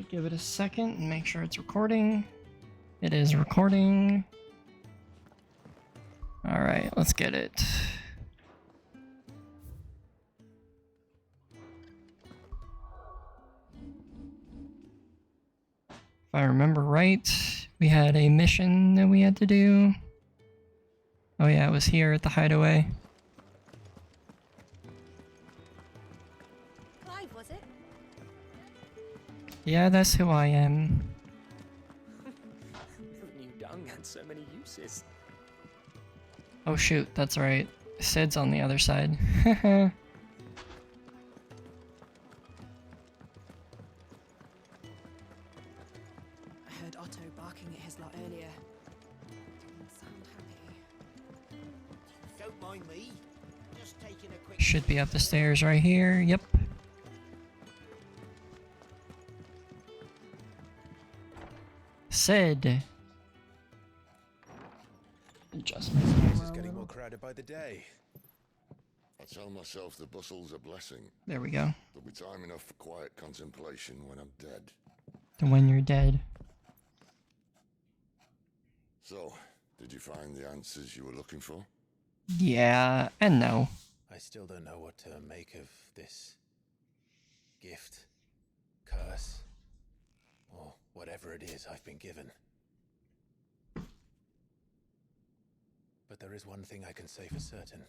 Alright, give it a second and make sure it's recording. It is recording. Alright, let's get it. If I remember right, we had a mission that we had to do. Oh yeah, it was here at the hideaway. Clive, was it? Yeah, that's who I am. Who knew dung had so many uses? Oh shoot, that's right. Sid's on the other side. I heard Otto barking at his lot earlier. Didn't sound happy. Don't mind me. Just taking a quick. Should be up the stairs right here. Yep. Sid. Adjustment. This is getting more crowded by the day. I tell myself the bustle's a blessing. There we go. There'll be time enough for quiet contemplation when I'm dead. And when you're dead. So, did you find the answers you were looking for? Yeah, and no. I still don't know what to make of this gift, curse, or whatever it is I've been given. But there is one thing I can say for certain.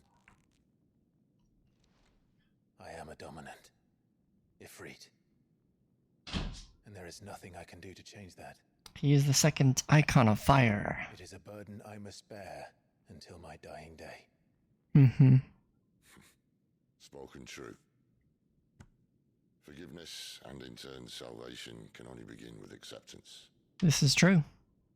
I am a dominant, Ifrit. And there is nothing I can do to change that. He is the second icon of fire. It is a burden I must bear until my dying day. Mm-hmm. Spoken true. Forgiveness and in turn salvation can only begin with acceptance. This is true.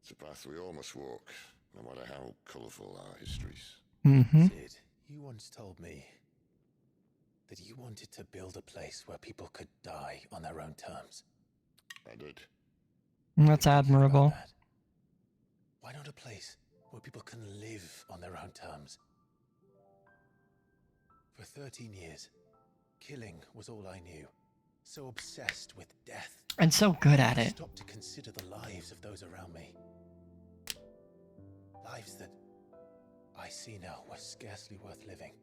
It's a path we all must walk, no matter how colourful our histories. Mm-hmm. Sid, you once told me that you wanted to build a place where people could die on their own terms. I did. That's admirable. That. Why not a place where people can live on their own terms? For 13 years, killing was all I knew. So obsessed with death. And so good at I it. stopped to consider the lives of those around me. Lives that I see now were scarcely worth living.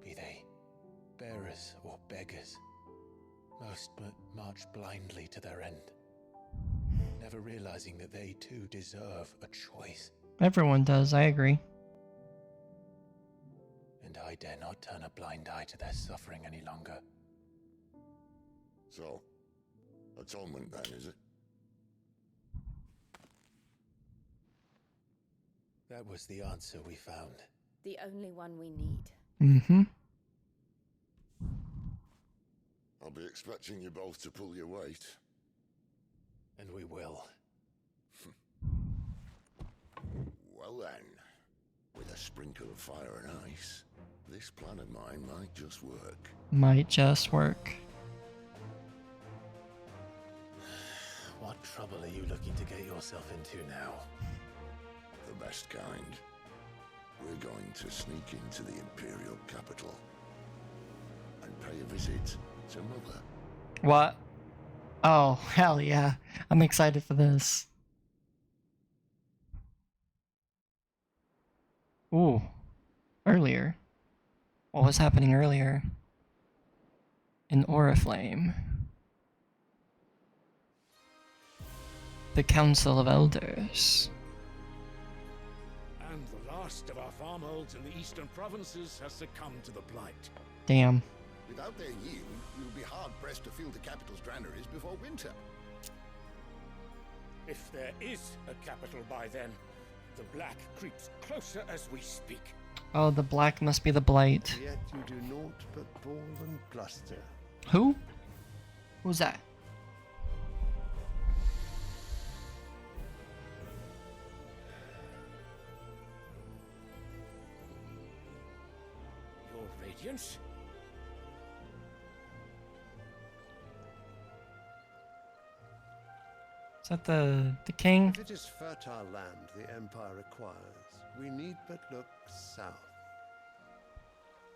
Be they bearers or beggars, most but march blindly to their end, never realizing that they too deserve a choice. Everyone does, I agree. And I dare not turn a blind eye to their suffering any longer. So, atonement then, is it? That was the answer we found. The only one we need. Mm-hmm. I'll be expecting you both to pull your weight. And we will. Well then, with a sprinkle of fire and ice, this plan of mine might just work. Might just work. What trouble are you looking to get yourself into now? The best kind. We're going to sneak into the Imperial capital and pay a visit to Mother. What? Oh, hell yeah. I'm excited for this. Ooh. Earlier. What was happening earlier? In Oriflame. The Council of Elders. And the last of our farmholds in the eastern provinces has succumbed to the blight. Damn. Without their yield, you'll be hard-pressed to fill the capital's granaries before winter. If there is a capital by then, the black creeps closer as we speak. Oh, the black must be the blight. Yet you do naught but ball and bluster. Who? Who's that? Your Radiance? Is that the king? If it is fertile land the Empire requires, we need but look south.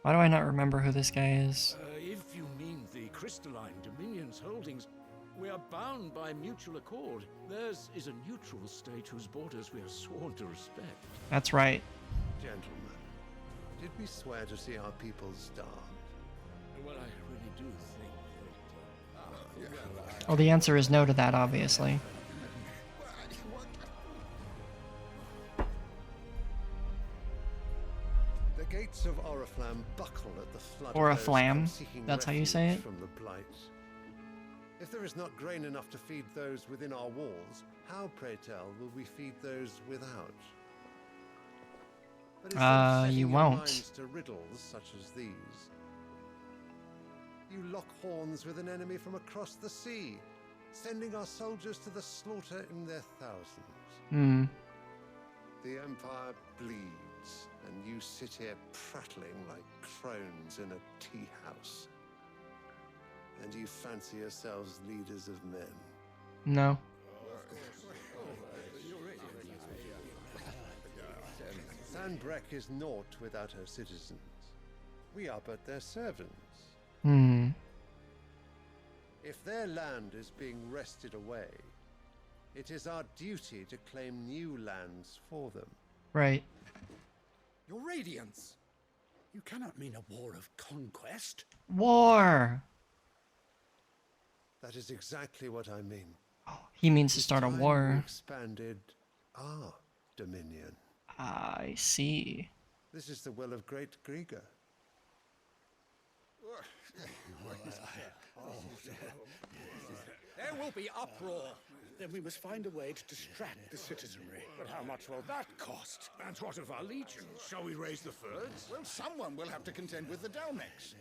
Why do I not remember who this guy is? If you mean the crystalline Dominion's holdings, we are bound by mutual accord. Theirs is a neutral state whose borders we are sworn to respect. That's right. Gentlemen, did we swear to see our people starve? Well, I really do think that... Well, the answer is no to that, obviously. The gates of Oriflamme buckle at the flood Oriflamme, of those seeking that's how you say refuge it? from the blight. If there is not grain enough to feed those within our walls, how, pray tell, will we feed those without? But instead of setting you your won't. minds to riddles such as these, you lock horns with an enemy from across the sea, sending our soldiers to the slaughter in their thousands. Hmm. The Empire bleeds, and you sit here prattling like crones in a tea house. And you fancy yourselves leaders of men. No. Sanbreque is naught without her citizens. We are but their servants. Hmm. If their land is being wrested away, it is our duty to claim new lands for them. Right. Your Radiance! You cannot mean a war of conquest. War! That is exactly what I mean. He means to It's start a time we war. expanded our dominion. I see. This is the will of great Grieger. There will be uproar. Then we must find a way to distract the citizenry. But how much will that cost? And what of our legions? Shall we raise the thirds? Well, someone will have to contend with the Dalmex.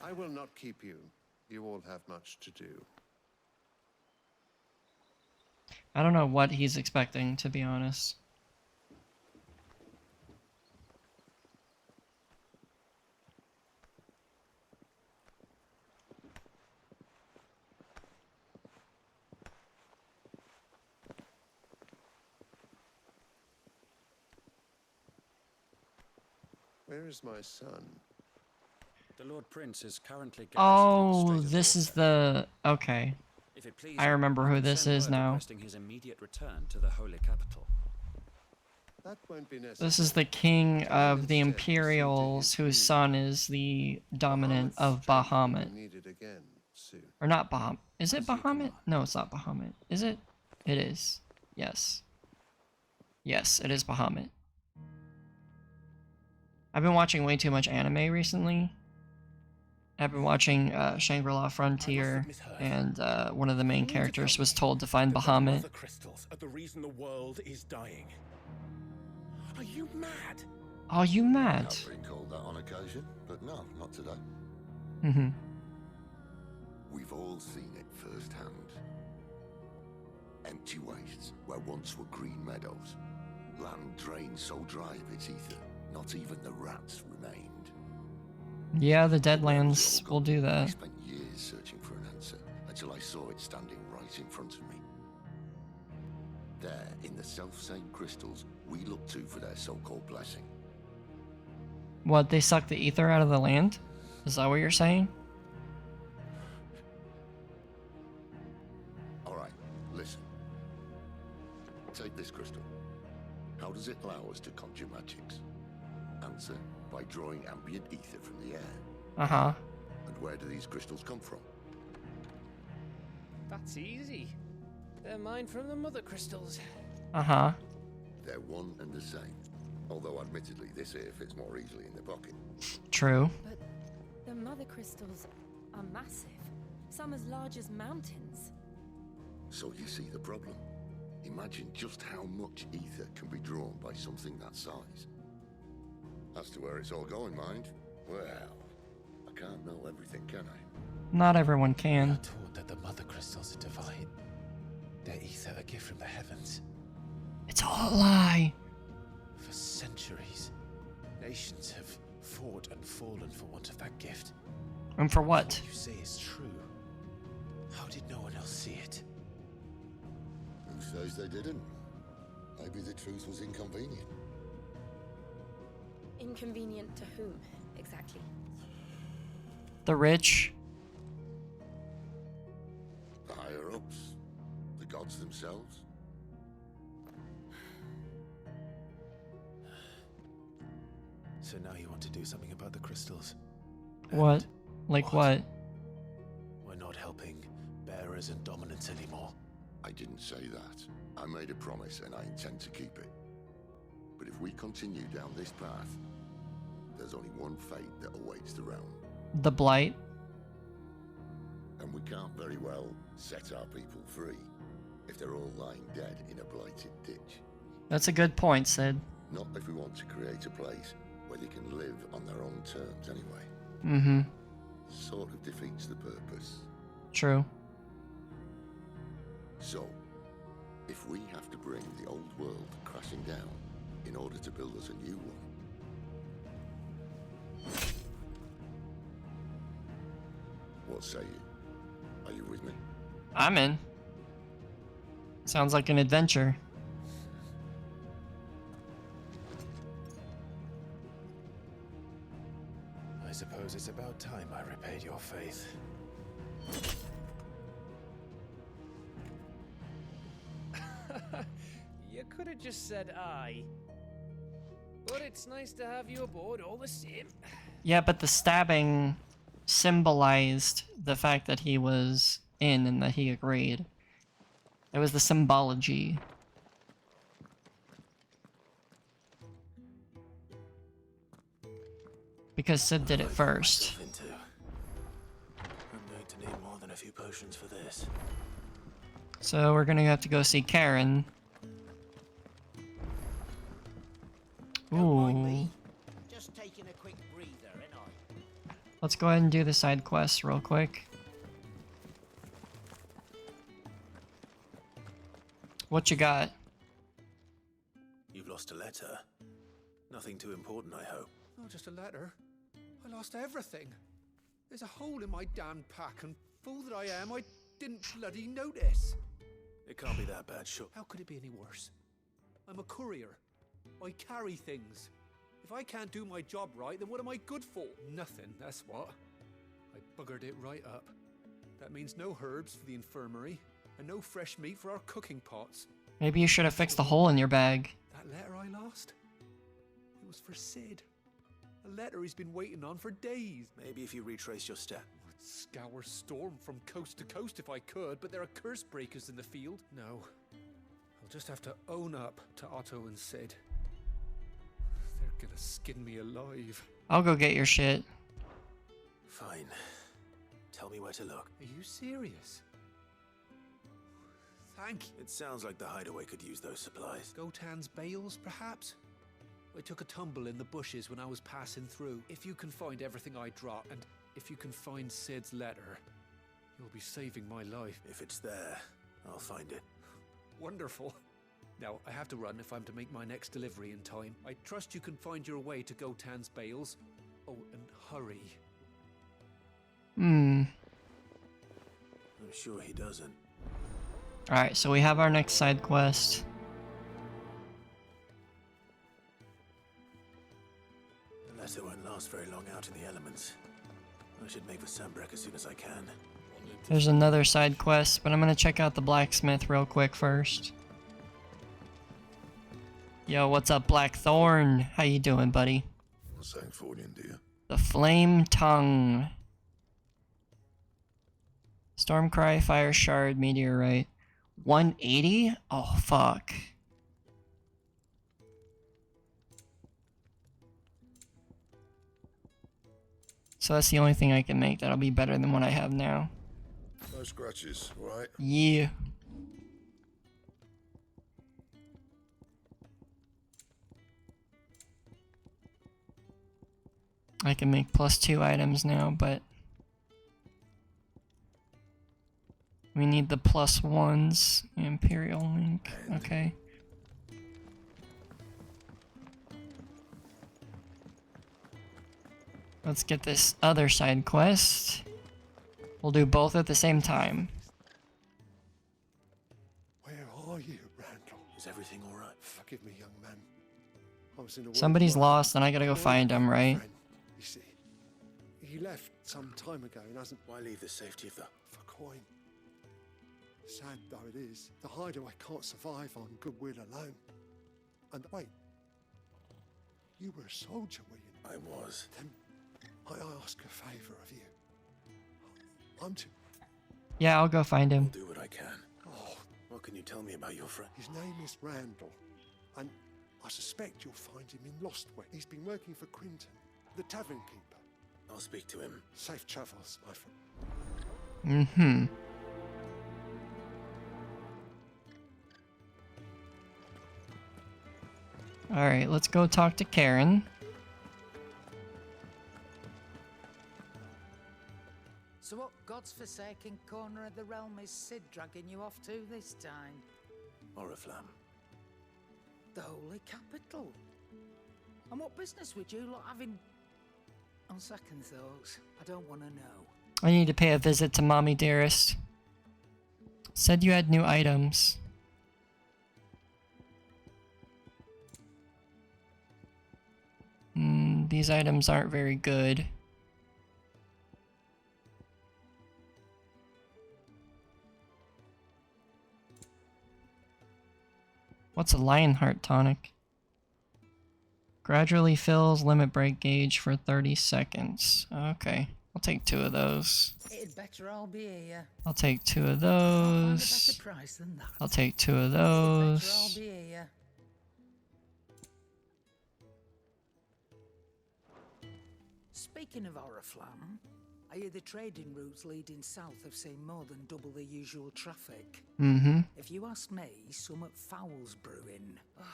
I will not keep you. You all have much to do. I don't know what he's expecting, to be honest. Where is my son? The Lord Prince is currently Oh, this is the... Okay. If it please I remember who this is now. requesting his immediate return to the holy capital. That won't be necessary. This is the king of the Imperials, whose son is the dominant of Bahamut. Needed again soon. Or not Bahamut. Is it Bahamut? No, it's not Bahamut. Is it? It is. Yes. Yes, it is Bahamut. I've been watching way too much anime recently. I've been watching Shangri-La Frontier, and one of the main characters was told to find Bahamut. The crystals are the reason the world is dying. Are you mad? Oh, you mad? I've been called that on occasion, but no, not today. Mm-hmm. We've all seen it firsthand. Empty wastes where once were green meadows. Land drained so dry of its ether, not even the rats remained. Yeah, the Deadlands will do I that. spent years searching for an answer until I saw it standing right in front of me. There, in the self-same crystals we look to for their so-called blessing. What, they suck the ether out of the land? Is that what you're saying? Alright, listen. Take this crystal. How does it allow us to conjure magics? Answer, by drawing ambient ether from the air. Uh-huh. And where do these crystals come from? That's easy. They're mined from the mother crystals. Uh-huh. They're one and the same. Although admittedly this here fits more easily in the pocket. True. But the mother crystals are massive. Some as large as mountains. So you see the problem. Imagine just how much ether can be drawn by something that size. As to where it's all going, mind, well, I can't know everything, can I? Not everyone We can. are taught that the mother crystals are divine. Their ether a gift from the heavens. It's all a lie. For centuries, nations have fought and fallen for want of that gift. And for what? What you say is true. How did no one else see it? Who says they didn't? Maybe the truth was inconvenient. Inconvenient to whom, exactly? The rich. themselves? So now you want to do something about the crystals? What? And Like what? We're not helping bearers and dominants anymore. I didn't say that. I made a promise and I intend to keep it. But if we continue down this path, there's only one fate that awaits the realm. The Blight? And we can't very well set our people free if they're all lying dead in a blighted ditch. That's a good point, Sid. Not if we want to create a place where they can live on their own terms anyway. Mm-hmm. Sort of defeats the purpose. True. So, if we have to bring the old world crashing down in order to build us a new one, what say you? Are you with me? I'm in. Sounds like an adventure. I suppose it's about time I repaid your faith. You could have just said aye. But it's nice to have you aboard all the same. Yeah, but the stabbing symbolized the fact that he was in and that he agreed. It was the symbology. Because Sid did it first. I'm going to need more than a few potions for this. So we're gonna have to go see Karen. Ooh. Just taking a quick breather, ain't I? Let's go ahead and do the side quests real quick. What you got? You've lost a letter. Nothing too important, I hope. Not just a letter. I lost everything. There's a hole in my damn pack, and fool that I am, I didn't bloody notice. It can't be that bad, sure. How could it be any worse? I'm a courier. I carry things. If I can't do my job right, then what am I good for? Nothing, that's what. I buggered it right up. That means no herbs for the infirmary, and no fresh meat for our cooking pots. Maybe you should have fixed the hole in your bag. That letter I lost? It was for Sid. A letter he's been waiting on for days. Maybe if you retrace your step. I'd scour Storm from coast to coast if I could, but there are curse breakers in the field. No. I'll just have to own up to Otto and Sid. They're gonna skin me alive. I'll go get your shit. Fine. Tell me where to look. Are you serious? Thank you. It sounds like the hideaway could use those supplies. Gotan's bales, perhaps? I took a tumble in the bushes when I was passing through. If you can find everything I dropped, and if you can find Sid's letter, you'll be saving my life. If it's there, I'll find it. Wonderful. Now, I have to run if I'm to make my next delivery in time. I trust you can find your way to Gotan's bales. Oh, and hurry. Hmm. I'm sure he doesn't. Alright, so we have our next side quest. The letter won't last very long out in the elements. I should make for Sambrek as soon as I can. There's another side quest, but I'm gonna check out the blacksmith real quick first. Yo, what's up, Blackthorn? How you doing, buddy? Saying forwarding, do you? The Flame Tongue. Stormcry, Fire Shard, Meteorite. 180? Oh, fuck. So that's the only thing I can make that'll be better than what I have now. No scratches, alright? Yeah. I can make +2 items now, but we need the +1s. Imperial Link. Okay. Let's get this other side quest. We'll do both at the same time. Where are you, Randall? Is everything all right? Forgive me, young man. I was in a Somebody's lost, and I gotta go find him, right? friend, you see. He left some time ago and hasn't Why leave the safety of the... for coin. Sad though it is, the hideaway can't survive on goodwill alone. And wait, you were a soldier, were you? I was. Then I ask a favour of you. I'm to... Yeah, I'll go find I'll him. do what I can. Oh, What can you tell me about your friend? his name is Randall, and I suspect you'll find him in Lostway. He's been working for Quinton, the tavern keeper. I'll speak to him. Safe travels, my friend. Mm-hmm. Alright, let's go talk to Karen. So what God's forsaken corner of the realm is Sid dragging you off to this time? Oriflamme. The Holy Capital. And what business would you lot have in... On second thoughts, I don't want to know. I need to pay a visit to Mommy Dearest. Said you had new items. These items aren't very good. What's a Lionheart tonic? Gradually fills limit break gauge for 30 seconds. Okay, I'll take 2 of those. It'd better all be here. I'll take 2 of Find a those. better price than that. I'll take 2 of It'd better all those. be here. Speaking of Oriflamme, I hear the trading routes leading south have seen more than double the usual traffic. Mm-hmm. If you ask me, somewhat foul's brewing. Oh,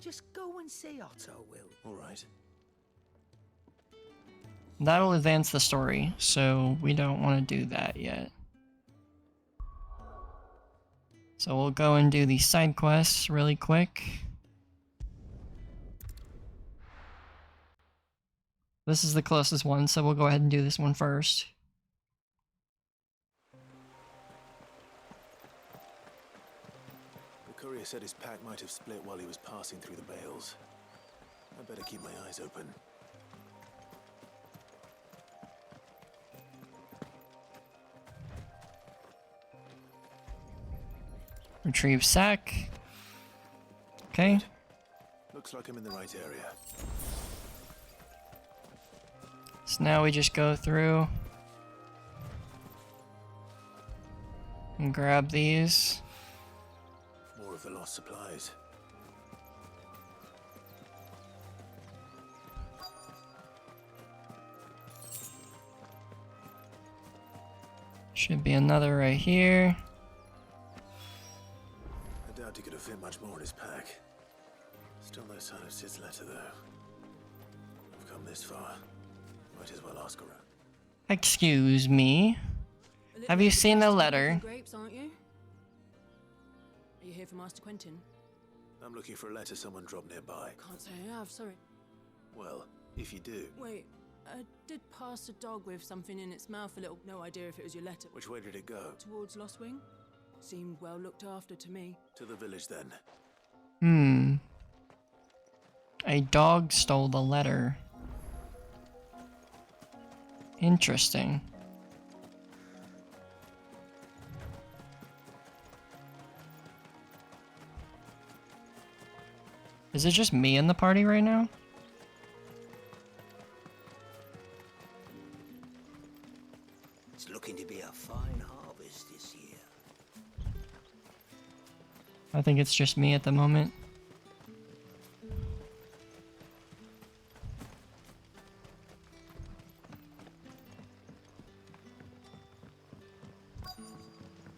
just go and see Otto, Will. All right. That'll advance the story, so we don't want to do that yet. So we'll go and do these side quests really quick. This is the closest one, so we'll go ahead and do this one first. The courier said his pack might have split while he was passing through the bales. I better keep my eyes open. Retrieve sack. Okay. Looks like I'm in the right area. So now we just go through and grab these. More of the lost supplies. Should be another right here. I doubt he could have fit much more in his pack. Still no sign of Sid's letter, though. I've come this far. Might as well ask around. Excuse me. Have you seen the letter? Grapes, aren't you? Are you here for Master Quentin? I'm looking for a letter someone dropped nearby. Can't say I have, sorry. Well, if you do, Wait, I did pass a dog with something in its mouth a little. No idea if it was your letter. which way did it go? Towards Lost Wing? Seemed well looked after to me. To the village, then. A dog stole the letter. Interesting. Is it just me in the party right now? It's looking to be a fine harvest this year. I think it's just me at the moment.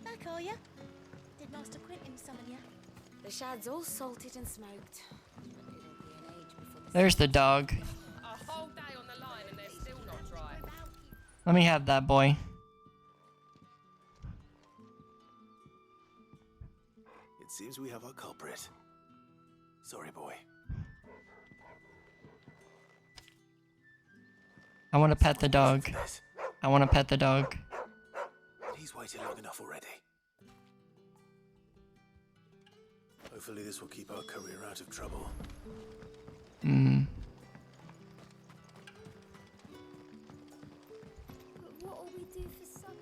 Back are ya? Did Master Quentin summon ya? The shad's all salted and smoked. But it'll be an age before the There's the dog. A whole day on the line and they're still not dry. Let me have that boy. It seems we have our culprit. Sorry, boy. I want to pet the dog. This. I want to pet the dog. He's waited long enough already. Hopefully this will keep our courier out of trouble. But what'll we do for supper?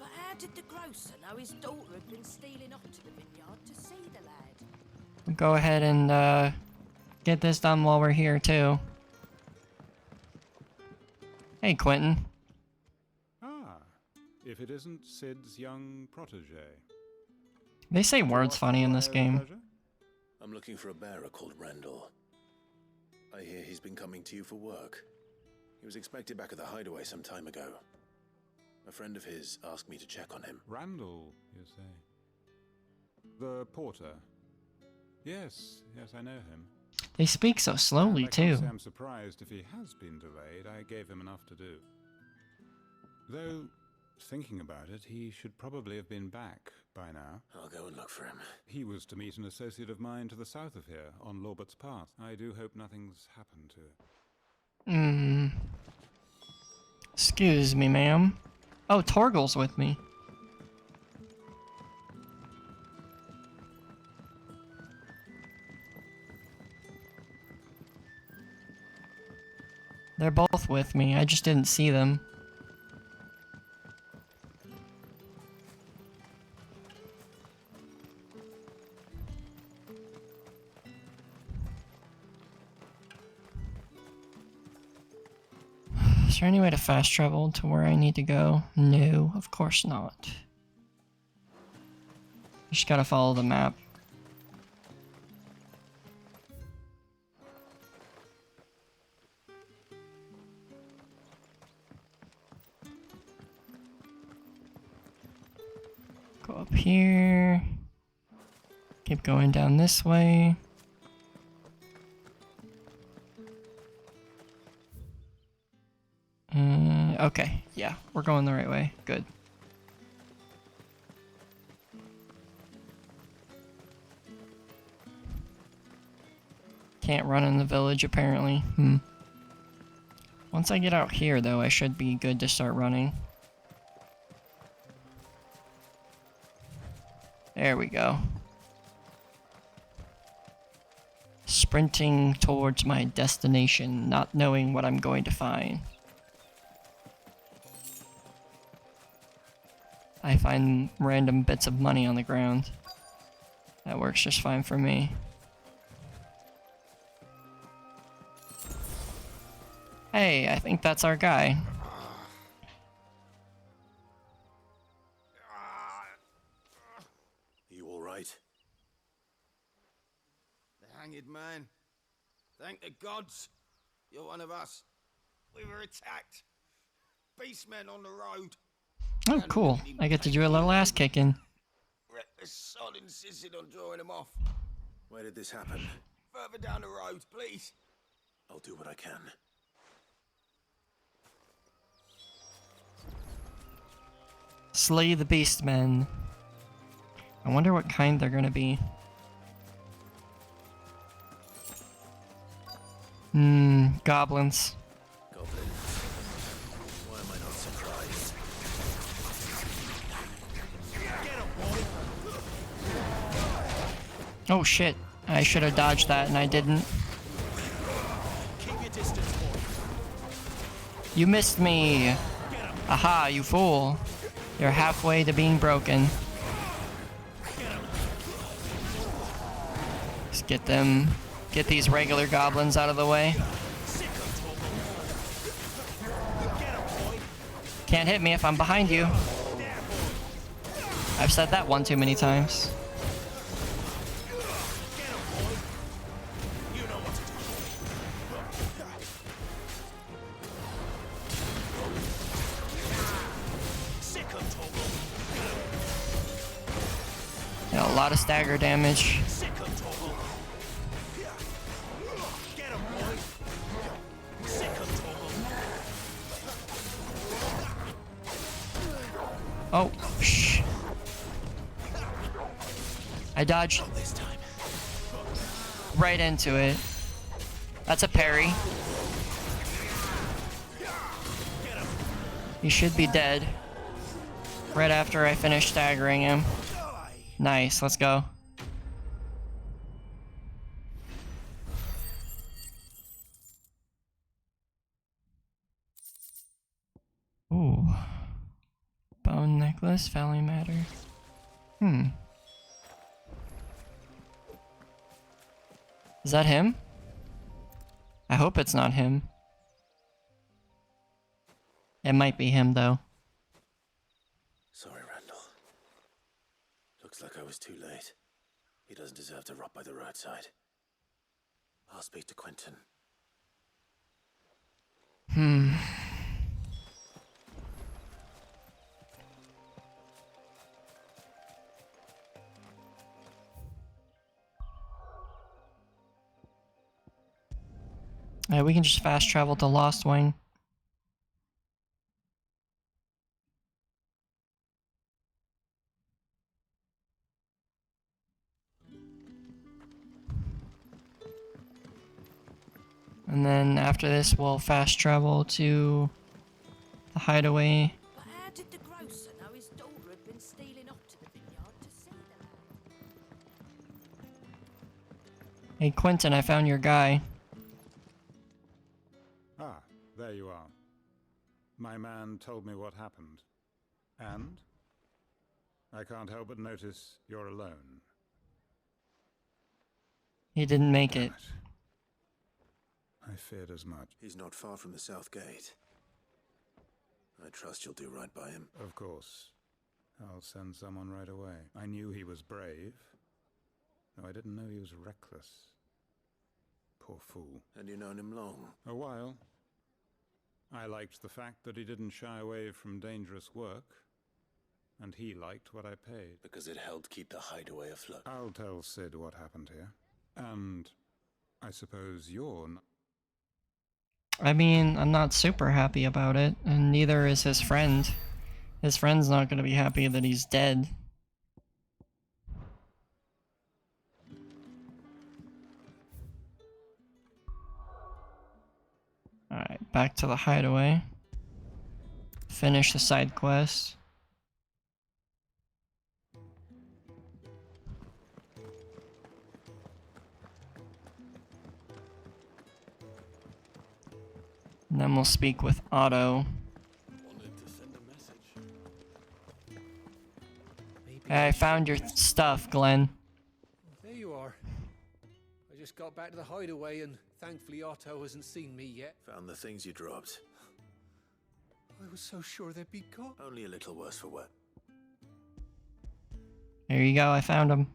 But how did the grocer know his daughter had been stealing off to the vineyard to see the lad? We'll go ahead and get this done while we're here too. Hey, Quentin. Ah, if it isn't Sid's young protege. They say words funny in this game. I'm looking for a bearer called Randall. I hear he's been coming to you for work. He was expected back at the hideaway some time ago. A friend of his asked me to check on him. Randall, you say? The porter? Yes, I know him. They speak so slowly, too. I'm surprised if he has been delayed. I gave him enough to do. Though, thinking about it, he should probably have been back by now. I'll go and look for him. He was to meet an associate of mine to the south of here, on Lorbert's Path. I do hope nothing's happened to it. Excuse me, ma'am. Oh, Torgal's with me. They're both with me, I just didn't see them. Is there any way to fast travel to where I need to go? No, of course not. Just gotta follow the map. Go up here. Keep going down this way. Okay, yeah, we're going the right way. Good. Can't run in the village, apparently. Once I get out here, though, I should be good to start running. There we go. Sprinting towards my destination, not knowing what I'm going to find. I find random bits of money on the ground. That works just fine for me. Hey, I think that's our guy. You all right? The hanged man. Thank the gods. You're one of us. We were attacked. Beastmen on the road. Oh, cool. I get to do a little ass kicking. The sod insisted on drawing him off. Where did this happen? Further down the road, please. I'll do what I can. Slay the beastmen. I wonder what kind they're gonna be. Goblins. Goblin. Why am I not surprised? Oh shit. I should have dodged that and I didn't. Keep your distance, boy. You missed me. Aha, you fool. You're halfway to being broken. Just get these regular goblins out of the way. Can't hit me if I'm behind you. I've said that one too many times. Yeah, a lot of stagger damage. Oh, shh. I dodged right into it. That's a parry. He should be dead. Right after I finish staggering him. Nice, let's go. Ooh. Bone necklace, value matter. Is that him? I hope it's not him. It might be him, though. Sorry, Randall. Looks like I was too late. He doesn't deserve to rot by the roadside. I'll speak to Quentin. Yeah, we can just fast travel to Lost Wing. And then after this, we'll fast travel to the hideaway. But how did the grocer know his daughter had been stealing off to the vineyard to see the Hey Quentin, I found your guy. Ah, there you are. My man told me what happened. And? I can't help but notice you're alone. He didn't make it. I feared as much. He's not far from the south gate. I trust you'll do right by him. Of course. I'll send someone right away. I knew he was brave, though I didn't know he was reckless. Poor fool. And you've known him long? A while. I liked the fact that he didn't shy away from dangerous work, and he liked what I paid. Because it helped keep the hideaway afloat. I'll tell Sid what happened here. And I suppose you're not... I mean, I'm not super happy about it, and neither is his friend. His friend's not gonna be happy that he's dead. Alright, back to the hideaway. Finish the side quest. And then we'll speak with Otto. Hey, I found your stuff, Glenn. There you are. I just got back to the hideaway and thankfully Otto hasn't seen me yet. Found the things you dropped. I was so sure they'd be gone. Only a little worse for wear. There you go, I found him.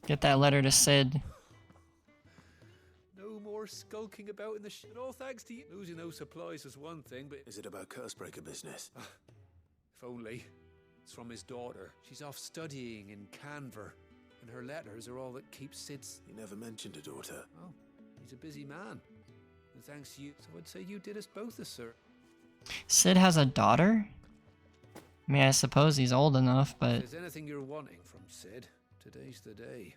Get that letter to Sid. No more skulking about in the shit. All thanks to you. Losing those supplies was one thing, but... Is it about Cursebreaker business? If only. It's from his daughter. She's off studying in Canver, and her letters are all that keeps Sid's... He never mentioned a daughter. Oh, he's a busy man. And thanks to you, so I'd say you did us both a sir. Sid has a daughter? I mean, I suppose he's old enough, but... If there's anything you're wanting from Sid, today's the day.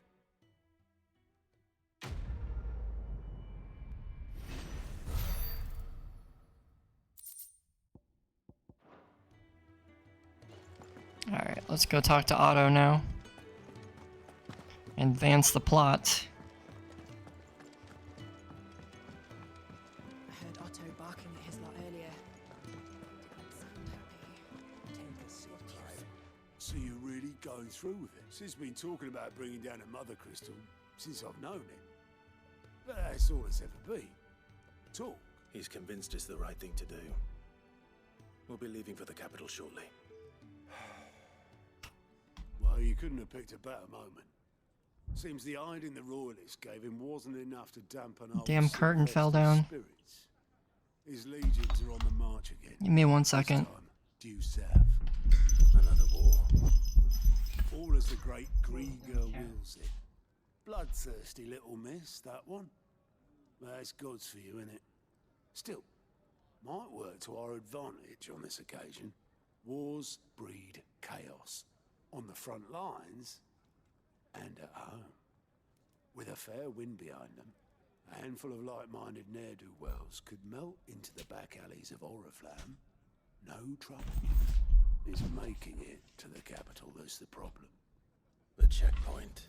Alright, let's go talk to Otto now. Advance the plot. I heard Otto barking at his lot earlier. Didn't sound happy. Take a seat, Clive. So you're really going through with it? Sid's been talking about bringing down a mother crystal since I've known him. But that's all it's ever been. Talk. He's convinced it's the right thing to do. We'll be leaving for the capital shortly. Well, you couldn't have picked a better moment. Seems the hiding the royalists gave him wasn't enough to dampen up. Damn curtain fell down. Spirits. His legions are on the march again. Give me 1 second. Due south. Another war. All as the great Grieger wills it. Bloodthirsty little miss, that one. That's God's for you, innit? Still, might work to our advantage on this occasion. Wars breed chaos. On the front lines and at home. With a fair wind behind them, a handful of like-minded ne'er-do-wells could melt into the back alleys of Oriflamme. No trouble. It's making it to the capital that's the problem. The checkpoint.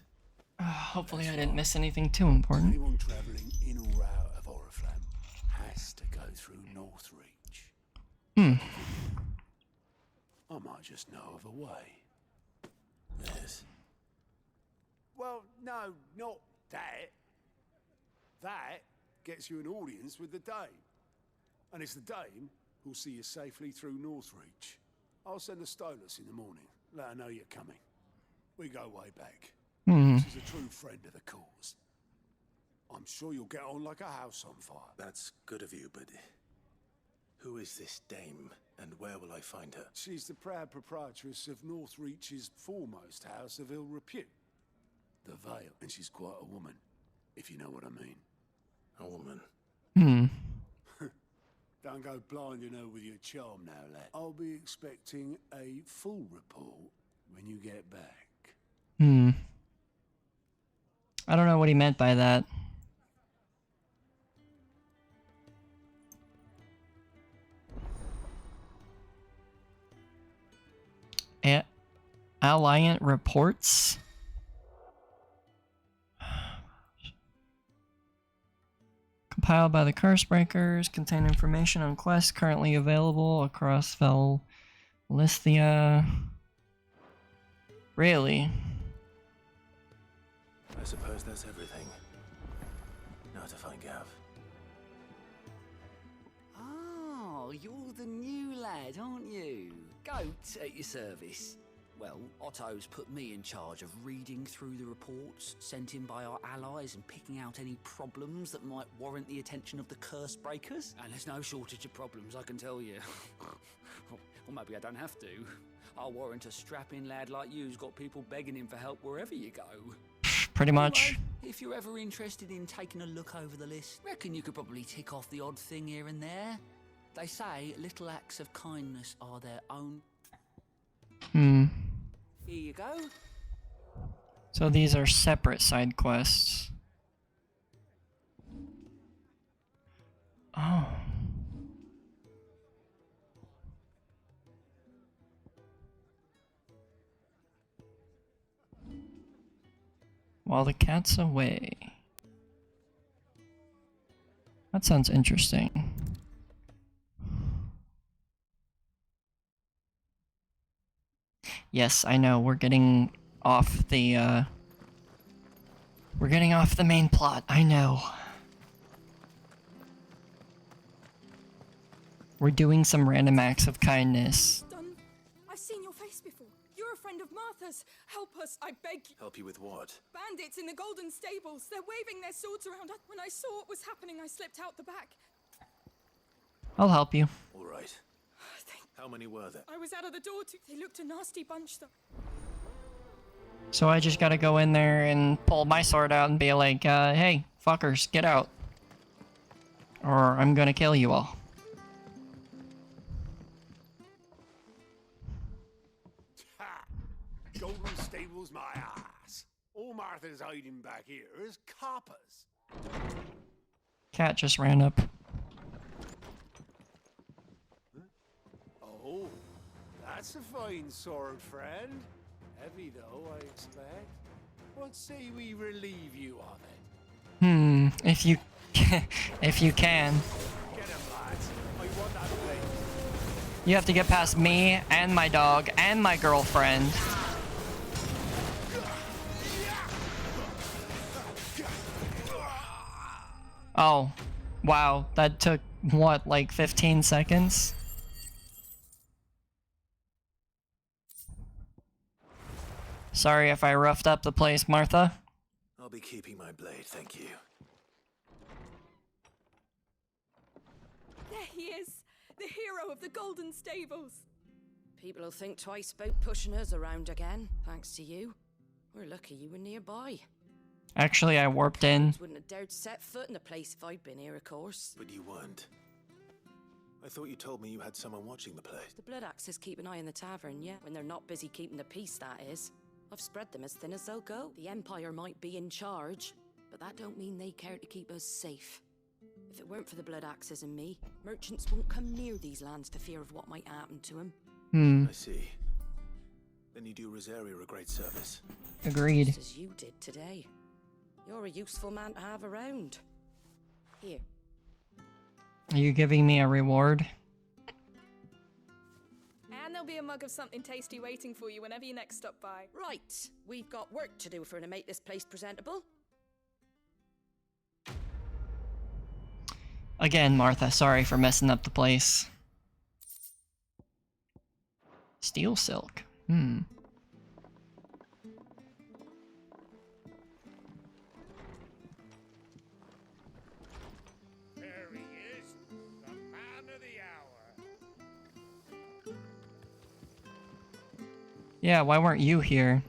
Hopefully I didn't miss anything too important. Anyone travelling in or out of Oriflamme has to go through Northreach. might just know of a way. Yes. Well, no, not that. That gets you an audience with the Dame. And it's the Dame who'll see you safely through Northreach. I'll send a Stolas in the morning. Let her know you're coming. We go way back. She's a true friend of the cause. I'm sure you'll get on like a house on fire. That's good of you, but who is this dame, and where will I find her? She's the proud proprietress of Northreach's foremost house of ill repute, the Vale, and she's quite a woman, if you know what I mean. A woman? Don't go blinding her with your charm now, lad. I'll be expecting a full report when you get back. I don't know what he meant by that. Alliant reports? Compiled by the Cursebreakers, contain information on quests currently available across Fel Lithia. Really? I suppose that's everything. Now to find Gav. Oh, you're the new lad, aren't you? Goat at your service. Well, Otto's put me in charge of reading through the reports sent in by our allies and picking out any problems that might warrant the attention of the Cursebreakers. And there's no shortage of problems, I can tell you. Or maybe I don't have to. I'll warrant a strapping lad like you's got people begging him for help wherever you go. Pretty much. Anyway, if you're ever interested in taking a look over the list, reckon you could probably tick off the odd thing here and there. They say little acts of kindness are their own. Here you go. So these are separate side quests. Oh. While the cat's away. That sounds interesting. Yes, I know, we're getting off the main plot, I know. We're doing some random acts of kindness. Done. I've seen your face before. You're a friend of Martha's. Help us, I beg you. Help you with what? Bandits in the Golden Stables. They're waving their swords around. When I saw what was happening, I slipped out the back. I'll help you. All right. How many were there? I was out of the door too. They looked a nasty bunch, though. So I just gotta go in there and pull my sword out and be like, hey, fuckers, get out. Or I'm gonna kill you all. Ha! Golden Stables, my ass. All Martha's hiding back here is coppers. Cat just ran up. Oh, that's a fine sword, friend. Heavy though, I expect. What say we relieve you of it? If you if you can. Get him, lads. I want that blade. You have to get past me and my dog and my girlfriend. Oh, wow, that took what, like 15 seconds? Sorry if I roughed up the place, Martha. I'll be keeping my blade, thank you. There he is, the hero of the Golden Stables. People will think twice about pushing us around again, thanks to you. We're lucky you were nearby. Actually, I warped in. Wouldn't have dared set foot in the place if I'd been here, of course. But you weren't. I thought you told me you had someone watching the place. The Blood Axes keep an eye on the tavern, yeah? When they're not busy keeping the peace, that is. I've spread them as thin as they'll go. The Empire might be in charge, but that don't mean they care to keep us safe. If it weren't for the Blood Axes and me, merchants won't come near these lands for fear of what might happen to them. I see. Then you do Rosaria a great service. Agreed. Just as you did today. You're a useful man to have around. Here. Are you giving me a reward? And there'll be a mug of something tasty waiting for you whenever you next stop by. Right, we've got work to do if we're to make this place presentable. Again, Martha, sorry for messing up the place. Steel silk. Hmm. There he is, the man of the hour. Yeah, why weren't you here?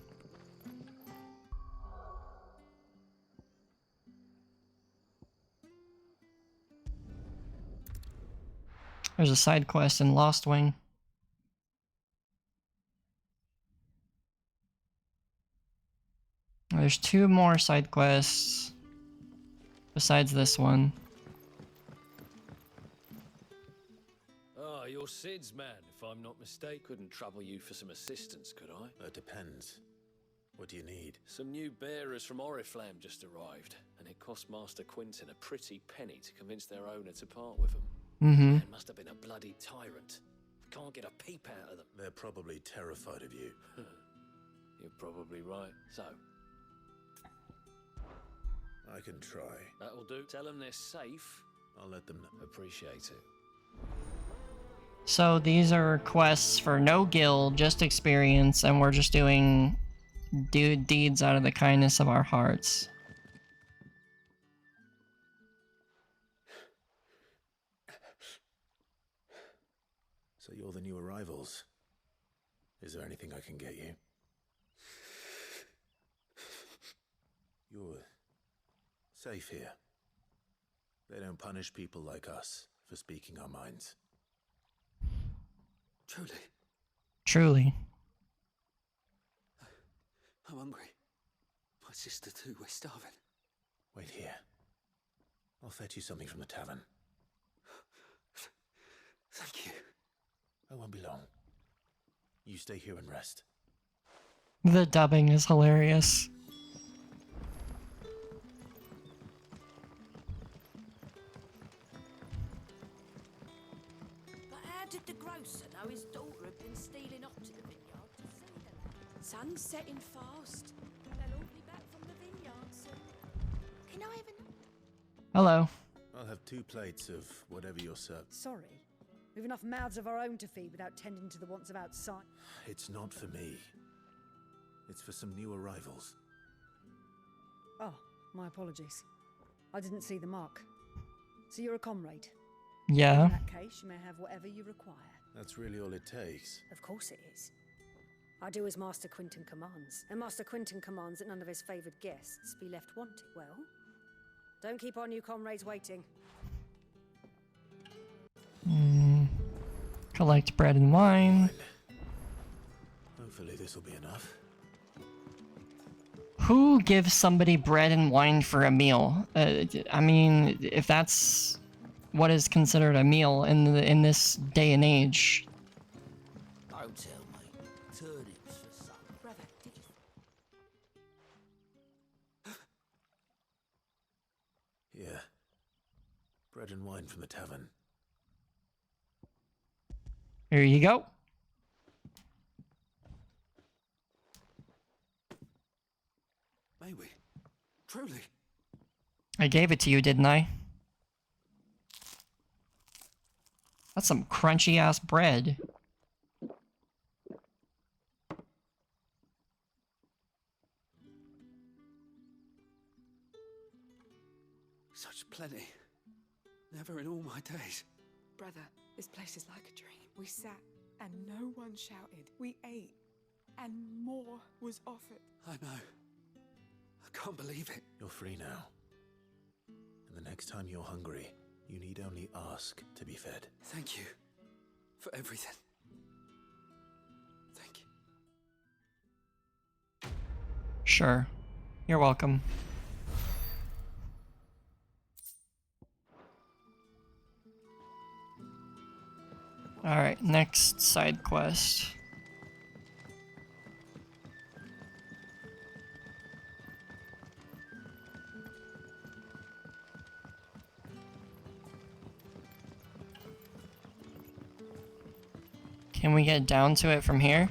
There's a side quest in Lost Wing. There's 2 more side quests besides this one. Ah, you're Sid's man, if I'm not mistaken. Couldn't trouble you for some assistance, could I? That depends. What do you need? Some new bearers from Oriflamme just arrived, and it cost Master Quinton a pretty penny to convince their owner to part with them. Mm-hmm. Man must have been a bloody tyrant. Can't get a peep out of them. They're probably terrified of you. You're probably right. So, I can try. that'll do. Tell them they're safe. I'll let them know. Appreciate it. So these are quests for no guild, just experience, and we're just doing deeds out of the kindness of our hearts. So you're the new arrivals. Is there anything I can get you? You're safe here. They don't punish people like us for speaking our minds. Truly, Truly. I'm hungry. My sister too, we're starving. Wait here. I'll fetch you something from the tavern. Thank you. I won't be long. You stay here and rest. The dubbing is hilarious. But how did the grocer know his daughter had been stealing up to the vineyard to see the lad? Sun's setting fast. They'll all be back from the vineyard soon. Can I have a... Hello. I'll have 2 plates of whatever you're served. Sorry. We've enough mouths of our own to feed without tending to the wants of outside. It's not for me. It's for some new arrivals. Oh, my apologies. I didn't see the mark. So you're a comrade? Yeah. In that case, you may have whatever you require. That's really all it takes. Of course it is. I do as Master Quinton commands, and Master Quinton commands that none of his favoured guests be left wanting. Well, don't keep our new comrades waiting. Collect bread and wine. Hopefully this will be enough. Who gives somebody bread and wine for a meal? I mean, if that's what is considered a meal in this day and age. Don't tell me. Turnips for supper. Brother, did you... Yeah. Bread and wine from the tavern. Here you go. May we? Truly? I gave it to you, didn't I? That's some crunchy ass bread. Such plenty. Never in all my days. Brother, this place is like a dream. We sat and no one shouted. We ate and more was offered. I know. I can't believe it. You're free now. And the next time you're hungry, you need only ask to be fed. Thank you for everything. Thank you. Sure. You're welcome. Alright, next side quest. Can we get down to it from here?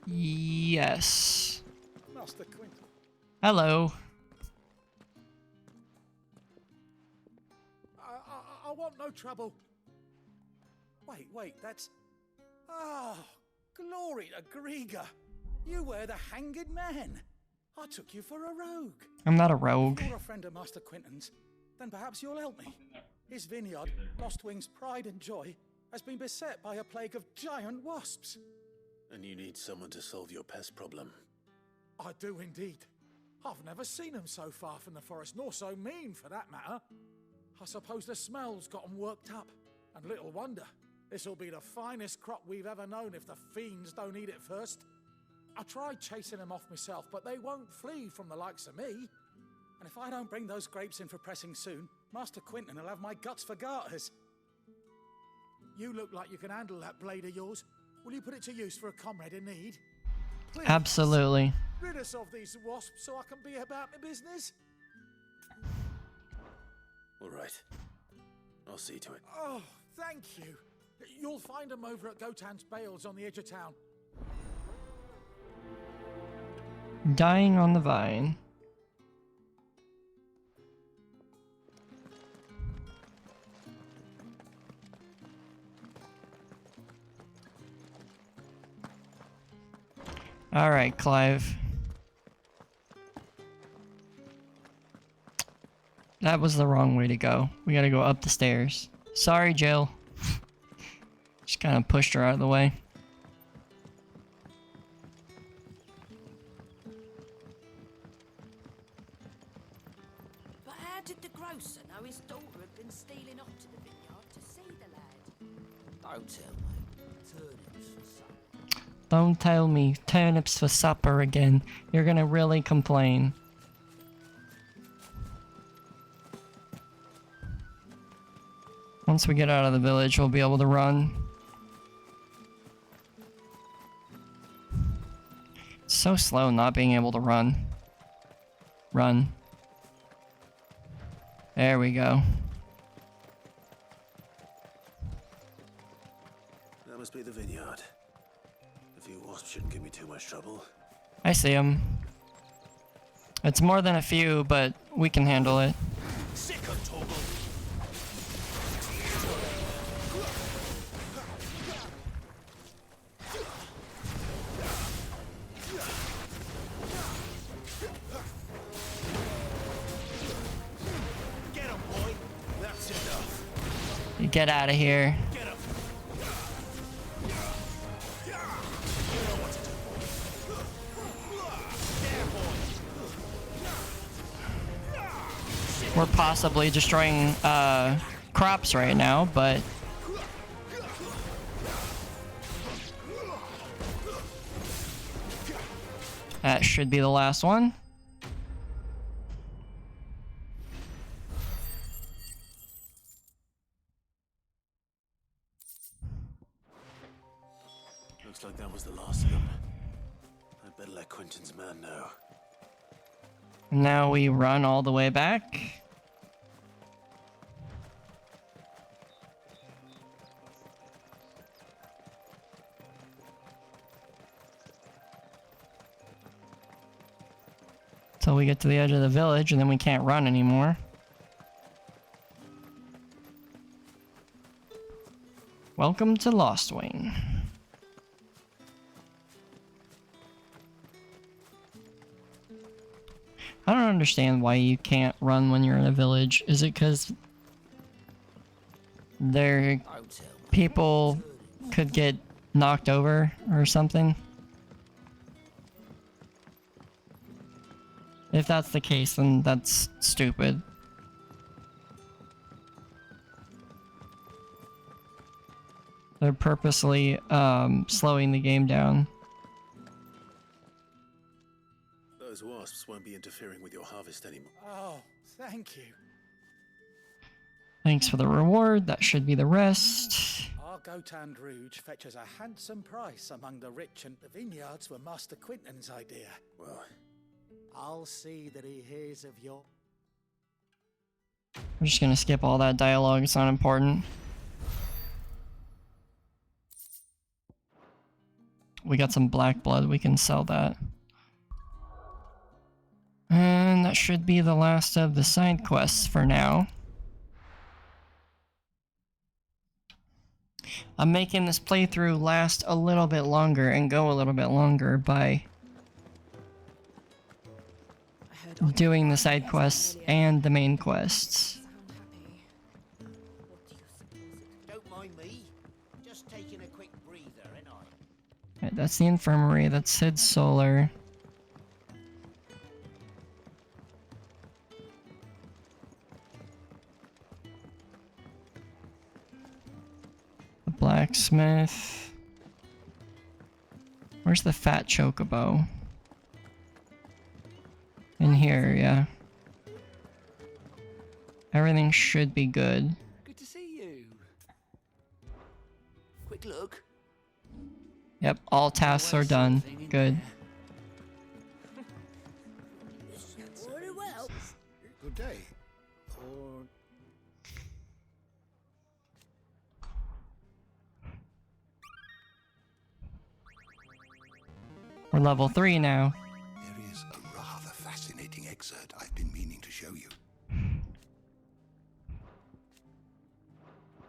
Yes. Master Quint. Hello. I want no trouble. Wait, that's... Oh, glory to Grieger. You were the hanged man. I took you for a rogue. I'm not a rogue. If you're a friend of Master Quinton's, then perhaps you'll help me. His vineyard, Lostwing's pride and joy, has been beset by a plague of giant wasps. And you need someone to solve your pest problem. I do indeed. I've never seen them so far from the forest, nor so mean for that matter. I suppose the smell's got them worked up. And little wonder. This'll be the finest crop we've ever known if the fiends don't eat it first. I tried chasing them off myself, but they won't flee from the likes of me. And if I don't bring those grapes in for pressing soon, Master Quinton will have my guts for garters. You look like you can handle that blade of yours. Will you put it to use for a comrade in need? Please. Absolutely. Rid us of these wasps so I can be about my business. All right. I'll see to it. Oh, thank you. You'll find them over at Gotan's Bales on the edge of town. Dying on the vine. Alright, Clive. That was the wrong way to go. We gotta go up the stairs. Sorry, Jill. Just kind of pushed her out of the way. But how did the grocer know his daughter had been stealing off to the vineyard to see the lad? Don't tell me. Turnips for supper. Don't tell me turnips for supper again. You're gonna really complain. Once we get out of the village, we'll be able to run. It's so slow not being able to run. Run. There we go. That must be the vineyard. A few wasps shouldn't give me too much trouble. I see them. It's more than a few, but we can handle it. Sick of Toggle. You get out of here. We're possibly destroying crops right now, but that should be the last one. Looks like that was the last of them. I'd better let Quinton's man know. Now we run all the way back. Till we get to the edge of the village, and then we can't run anymore. Welcome to Lostwing. I don't understand why you can't run when you're in a village. Is it because people could get knocked over or something? If that's the case, then that's stupid. They're purposely slowing the game down. Those wasps won't be interfering with your harvest anymore. Oh, thank you. Thanks for the reward. That should be the rest. Our Gotan Rouge fetches a handsome price among the rich, and the vineyards were Master Quinton's idea. Well, I'll see that he hears of your... We're just gonna skip all that dialogue. It's not important. we got some black blood, we can sell that. And that should be the last of the side quests for now. I'm making this playthrough last a little bit longer and go a little bit longer by doing the side quests and the main quests. Don't mind me. Just taking a quick breather, ain't I? Right, that's the infirmary, that's Sid's solar. The blacksmith. Where's the fat chocobo? In here, yeah. Everything should be good. Good to see you. Quick look. Yep, all tasks are done. Good. Very well. Good day. Or We're level 3 now. There is a rather fascinating excerpt I've been meaning to show you.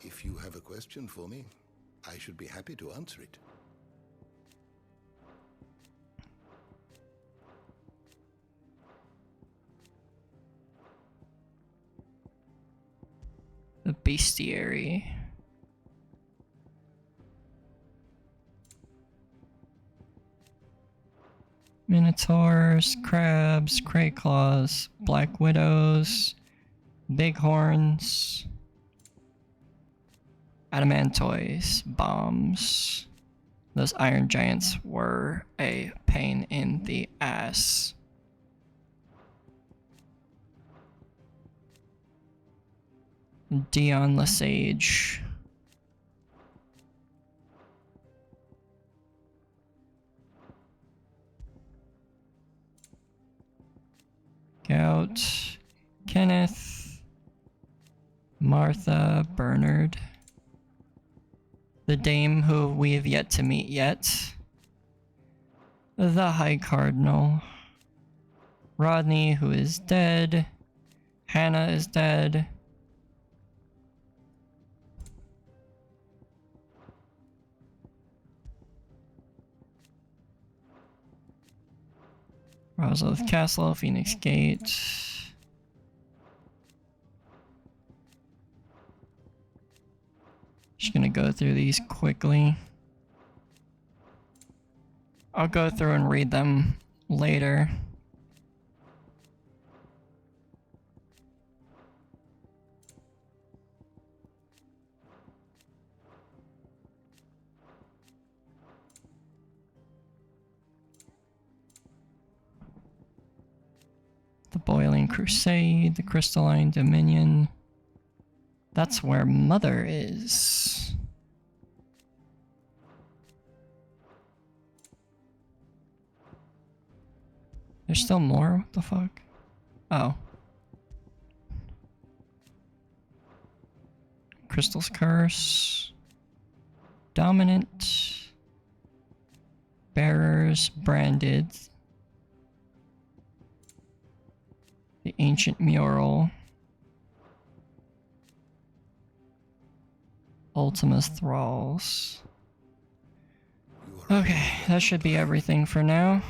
If you have a question for me, I should be happy to answer it. The bestiary. Minotaurs, crabs, crayclaws, black widows, bighorns, adamantoids, bombs. Those iron giants were a pain in the ass. Dion Lesage. Gout, Kenneth, Martha, Bernard, the dame who we have yet to meet yet, the High Cardinal, Rodney who is dead, Hannah is dead, Rosalith Castle, Phoenix Gate. Just gonna go through these quickly. I'll go through and read them later. The Boiling Crusade, the Crystalline Dominion. That's where Mother is. There's still more? What the fuck? Oh. Crystal's Curse. Dominant. Bearers branded. The Ancient Mural. Ultima's Thralls. Okay, that should be everything for now.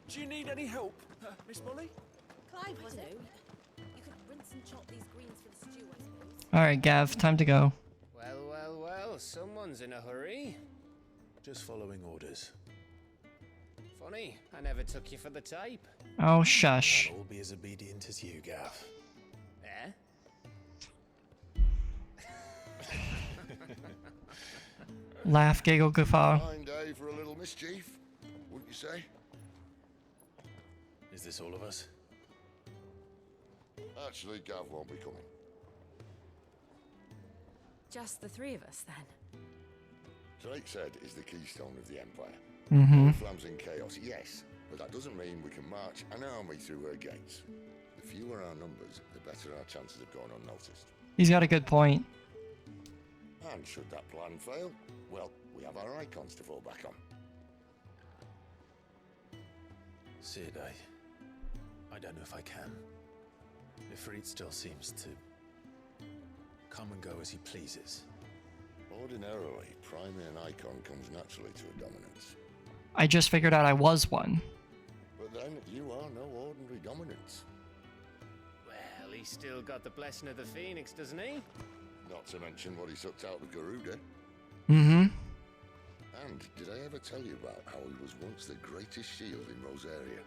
Do you need any help, Miss Molly? Clive, was it? You could rinse and chop these greens for the stew, I suppose. Alright, Gav, time to go. Well, well, well, someone's in a hurry. Just following orders. Funny, I never took you for the type. Oh, shush. I'll all be as obedient as you, Gav. Eh? Laugh, giggle, guffaw. Fine day for a little mischief, wouldn't you say? Is this all of us? Actually, Gav won't be coming. Just the three of us, then? Drake said is the keystone of the Empire. Mm-hmm. Flam's in chaos, yes, but that doesn't mean we can march an army through her gates. The fewer our numbers, the better our chances of going unnoticed. He's got a good point. And should that plan fail, well, we have our icons to fall back on. Sid, I don't know if I can. Ifrit still seems to come and go as he pleases. Ordinarily, priming an icon comes naturally to a dominance. I just figured out I was one. But then, you are no ordinary dominance. Well, he's still got the blessing of the Phoenix, doesn't he? Not to mention what he sucked out of Garuda. Mm-hmm. And did I ever tell you about how he was once the greatest shield in Rosaria?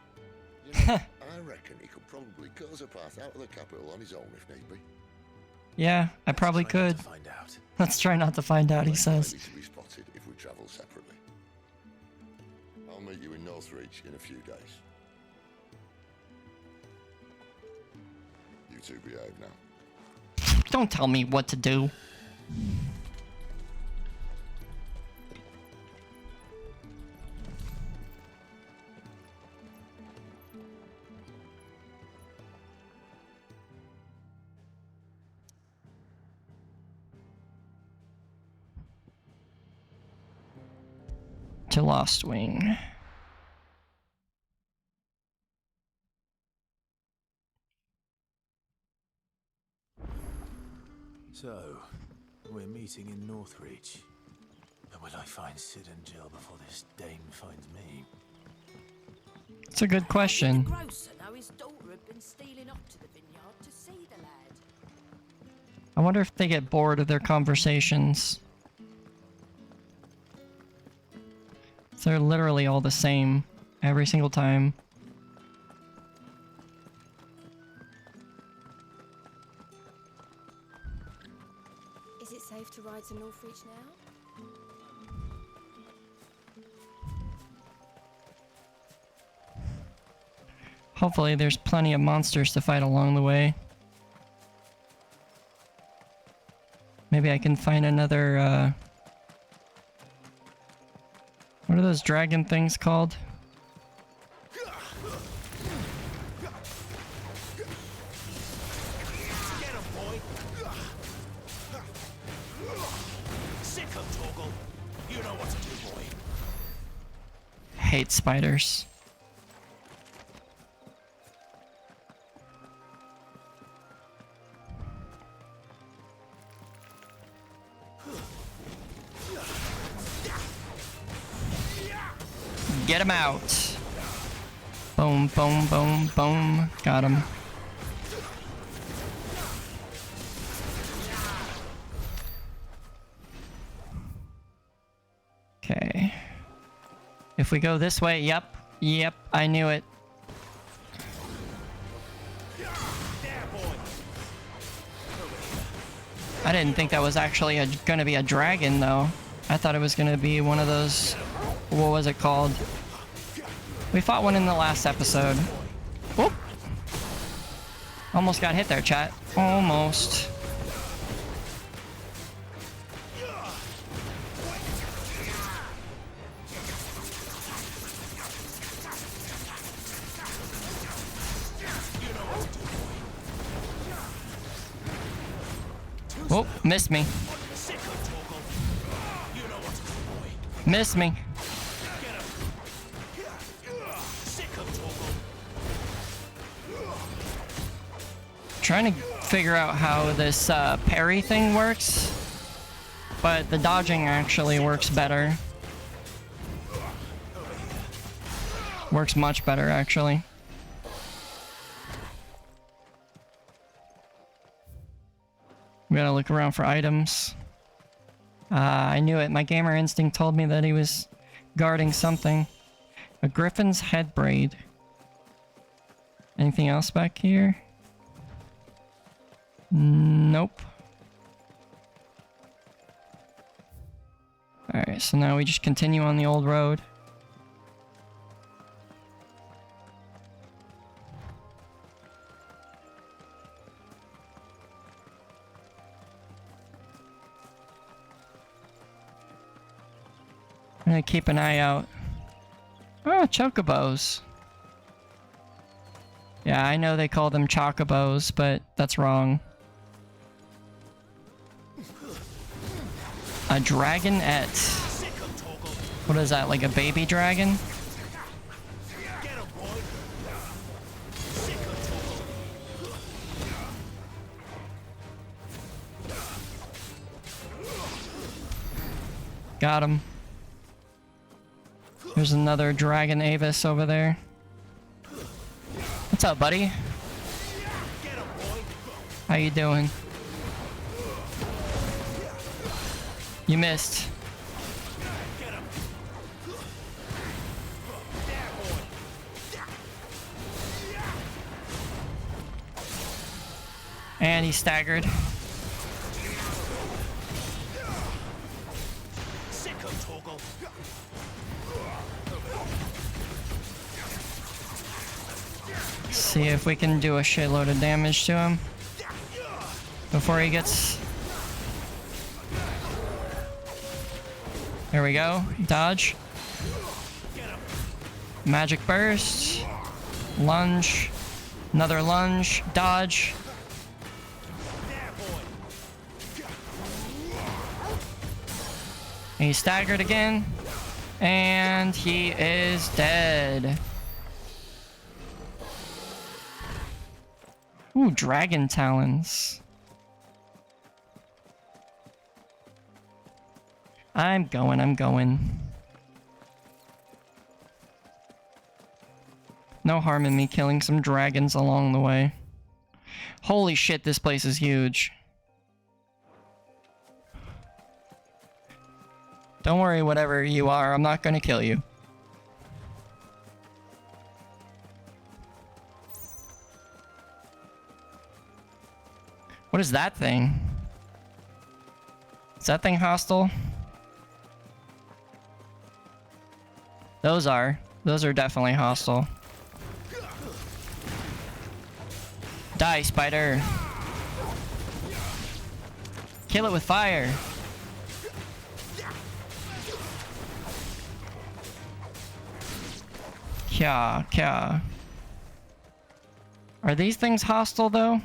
You know, I reckon he could probably cut us a path out of the capital on his own if need be. Yeah, I probably could. Let's try not to find out, he says. Maybe to be spotted if we travel separately. I'll meet you in Northreach in a few days. You two behave now. Don't tell me what to do. To Lost Wing. So, we're meeting in Northreach. But will I find Sid and Jill before this Dane finds me? It's a good question. The grocer know his daughter had been stealing off to the vineyard to see the lad. I wonder if they get bored of their conversations. They're literally all the same every single time. Is it safe to ride to Northreach now? Hopefully there's plenty of monsters to fight along the way. Maybe I can find another, what are those dragon things called? Get him, boy! Sick him, Torgal! You know what to do, boy! Hate spiders. Get him out. Boom, boom, boom, boom. Got him. Okay. If we go this way, yep, I knew it. I didn't think that was actually gonna be a dragon, though. I thought it was gonna be one of those... What was it called? We fought one in the last episode. Whoop! Almost got hit there, chat. Almost. Oh, missed me. Missed me. Trying to figure out how this parry thing works, but the dodging actually works better. Works much better, actually. We gotta look around for items. I knew it. My gamer instinct told me that he was guarding something. A griffin's head braid. Anything else back here? Nope. Alright, so now we just continue on the old road. I'm gonna keep an eye out. Oh, chocobos. Yeah, I know they call them chocobos, but that's wrong. A dragonette. What is that, like a baby dragon? Got him. There's another Dragon Avis over there. What's up, buddy? How you doing? You missed. And he staggered. See if we can do a shitload of damage to him before he gets... There we go. Dodge. Magic burst. Lunge. Another lunge. Dodge. He staggered again. And he is dead. Ooh, dragon talons. I'm going. No harm in me killing some dragons along the way. Holy shit, this place is huge. Don't worry, whatever you are, I'm not gonna kill you. What is that thing? Is that thing hostile? Those are definitely hostile. Die, spider. Kill it with fire. Kya. Are these things hostile though?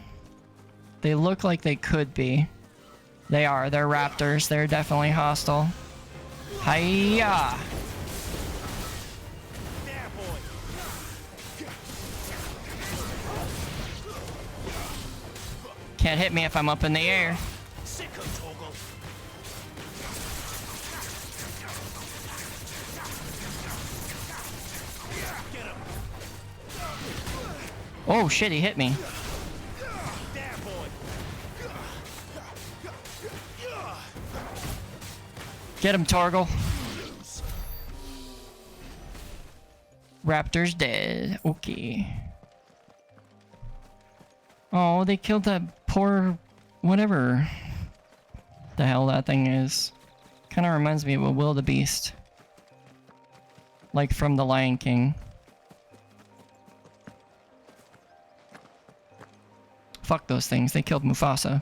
They look like they could be. They are. They're raptors. They're definitely hostile. Hiya! Can't hit me if I'm up in the air. Oh shit, he hit me. Get him, Torgal. Raptor's dead. Okay. Oh, they killed that poor... whatever the hell that thing is. Kind of reminds me of a wildebeest. Like from The Lion King. Fuck those things. They killed Mufasa.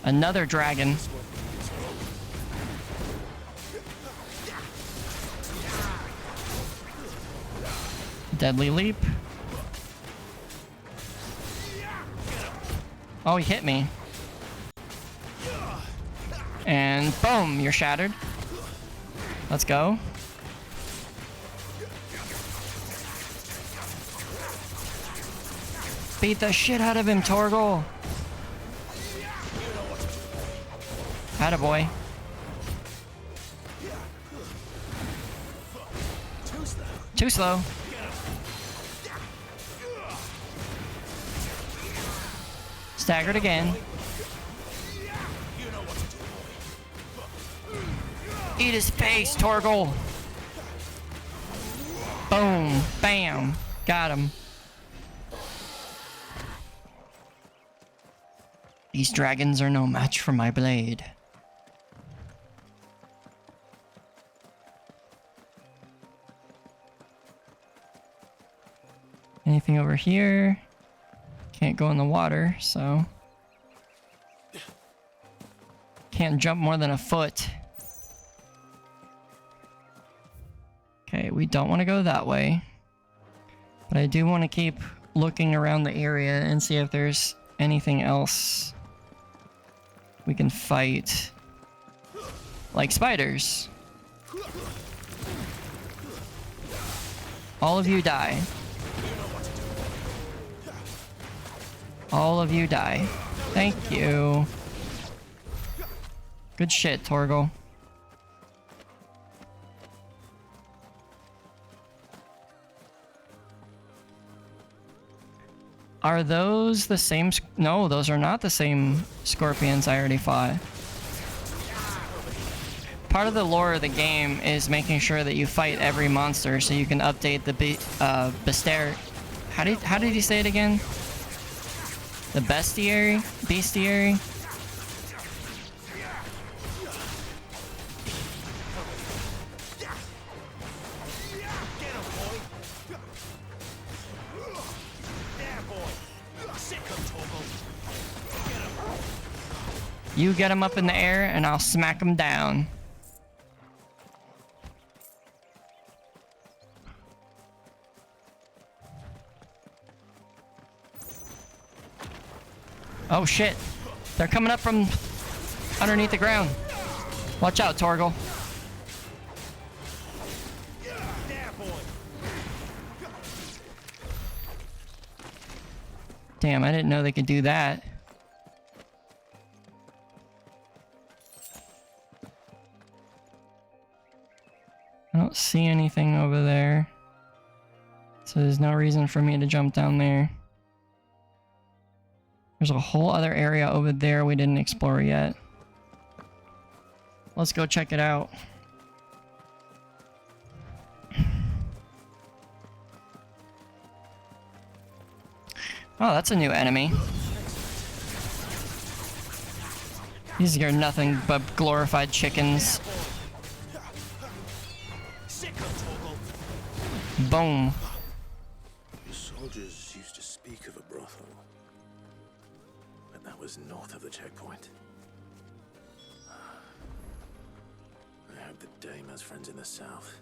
Another dragon. Deadly leap. Oh, he hit me. And boom, you're shattered. Let's go. Beat the shit out of him, Torgal. Attaboy. Too slow. Staggered again. Eat his face, Torgal. Boom. Bam. Got him. These dragons are no match for my blade. Anything over here? Can't go in the water, so... Can't jump more than a foot. Okay, we don't want to go that way. But I do want to keep looking around the area and see if there's anything else we can fight. Like spiders. All of you die. All of you die. Thank you. Good shit, Torgal. Are those the same? No, those are not the same scorpions I already fought. Part of the lore of the game is making sure that you fight every monster so you can update the bestiary. How did you say it again? The bestiary? Bestiary? You get him up in the air and I'll smack him down. Oh shit. They're coming up from underneath the ground. Watch out, Torgal. Damn, I didn't know they could do that. I don't see anything over there. So there's no reason for me to jump down there. There's a whole other area over there we didn't explore yet. Let's go check it out. Oh, that's a new enemy. These are nothing but glorified chickens. Boom. The soldiers used to speak of a brothel, but that was north of the checkpoint. I hope the dame has friends in the south.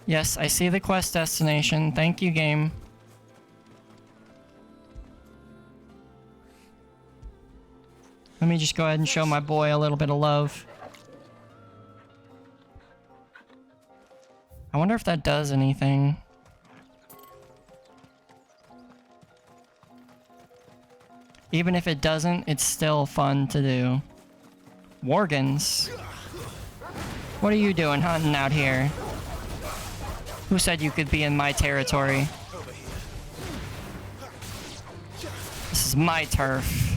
Yes, I see the quest destination. Thank you, game. Let me just go ahead and show my boy a little bit of love. I wonder if that does anything. Even if it doesn't, it's still fun to do. Worgans. What are you doing hunting out here? Who said you could be in my territory? This is my turf.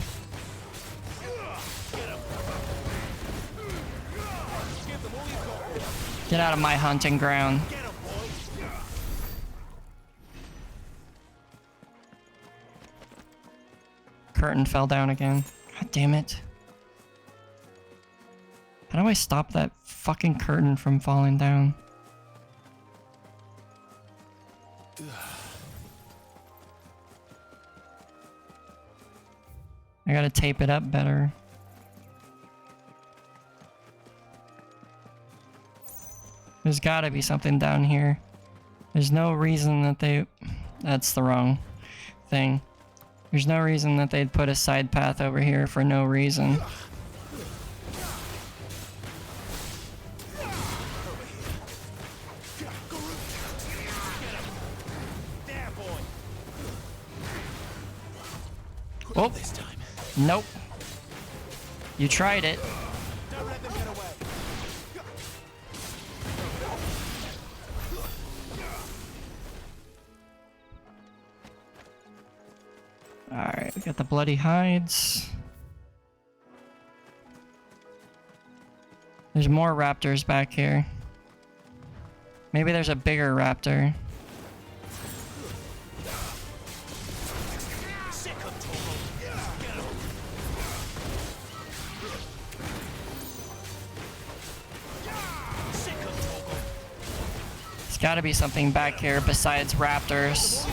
Get out of my hunting ground. Curtain fell down again. God damn it. How do I stop that fucking curtain from falling down? I gotta tape it up better. There's gotta be something down here. There's no reason that they... That's the wrong thing. There's no reason that they'd put a side path over here for no reason. Oh, nope. You tried it. Alright, we got the bloody hides. There's more raptors back here. Maybe there's a bigger raptor. There's gotta be something back here besides raptors.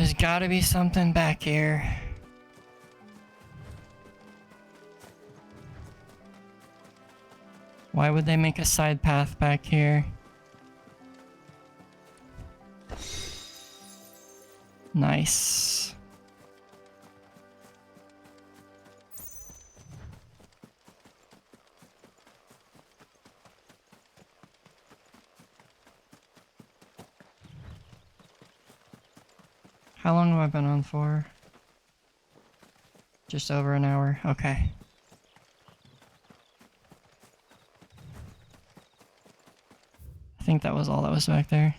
There's gotta be something back here. Why would they make a side path back here? Nice. How long have I been on for? Just over an hour. Okay. I think that was all that was back there.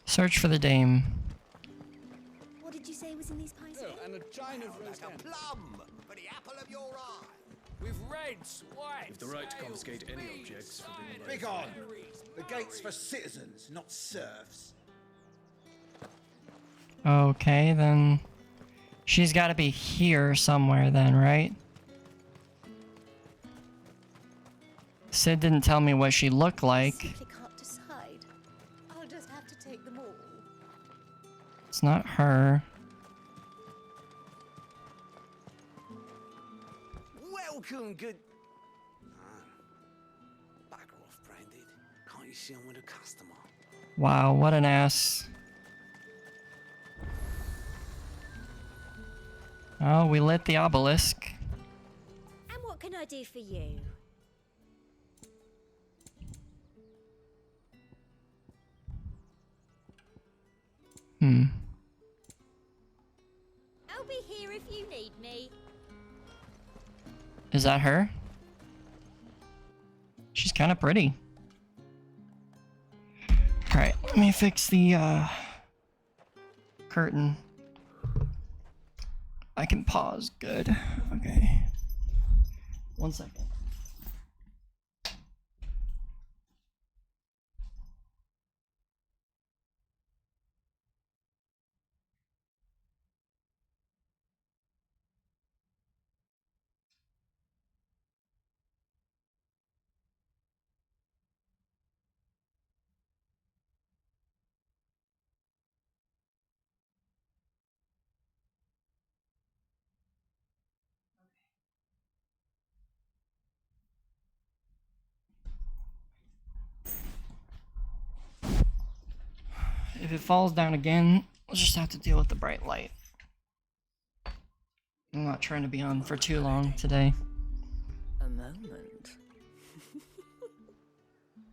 Search for the dame. What did you say was in these pies? Oh, and a giant of roast Like a plum for the apple of your eye. with reds, white. With the right to confiscate any objects for being Begone! The gate's for citizens, not serfs. Okay, then she's got to be here somewhere then, right? Sid didn't tell me what she looked like. Simply can't decide. I'll just have to take them all. It's not her. Welcome, good. Back off, Branded. Can't you see I'm with a customer? Wow, what an ass. Oh, we lit the obelisk. And what can I do for you? I'll be here if you need me. Is that her? She's kind of pretty. Alright, let me fix the curtain. I can pause. Good. Okay. 1 second. If it falls down again, we'll just have to deal with the bright light. I'm not trying to be on for too long today. A moment.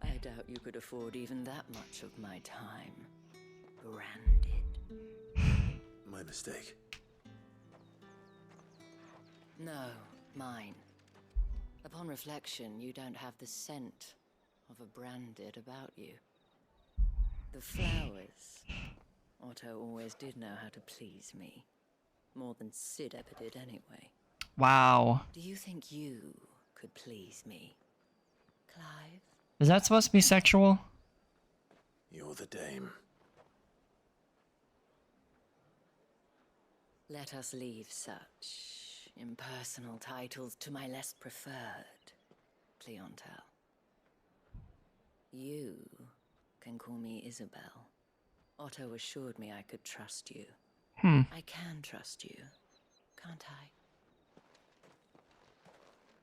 I doubt you could afford even that much of my time. Branded. My mistake. No, mine. Upon reflection, you don't have the scent of a branded about you. The flowers. Otto always did know how to please me. More than Sid ever did anyway. Wow. Do you think you could please me, Clive? Is that supposed to be sexual? You're the dame. Let us leave such impersonal titles to my less preferred clientele. You can call me Isabel. Otto assured me I could trust you. I can trust you, can't I?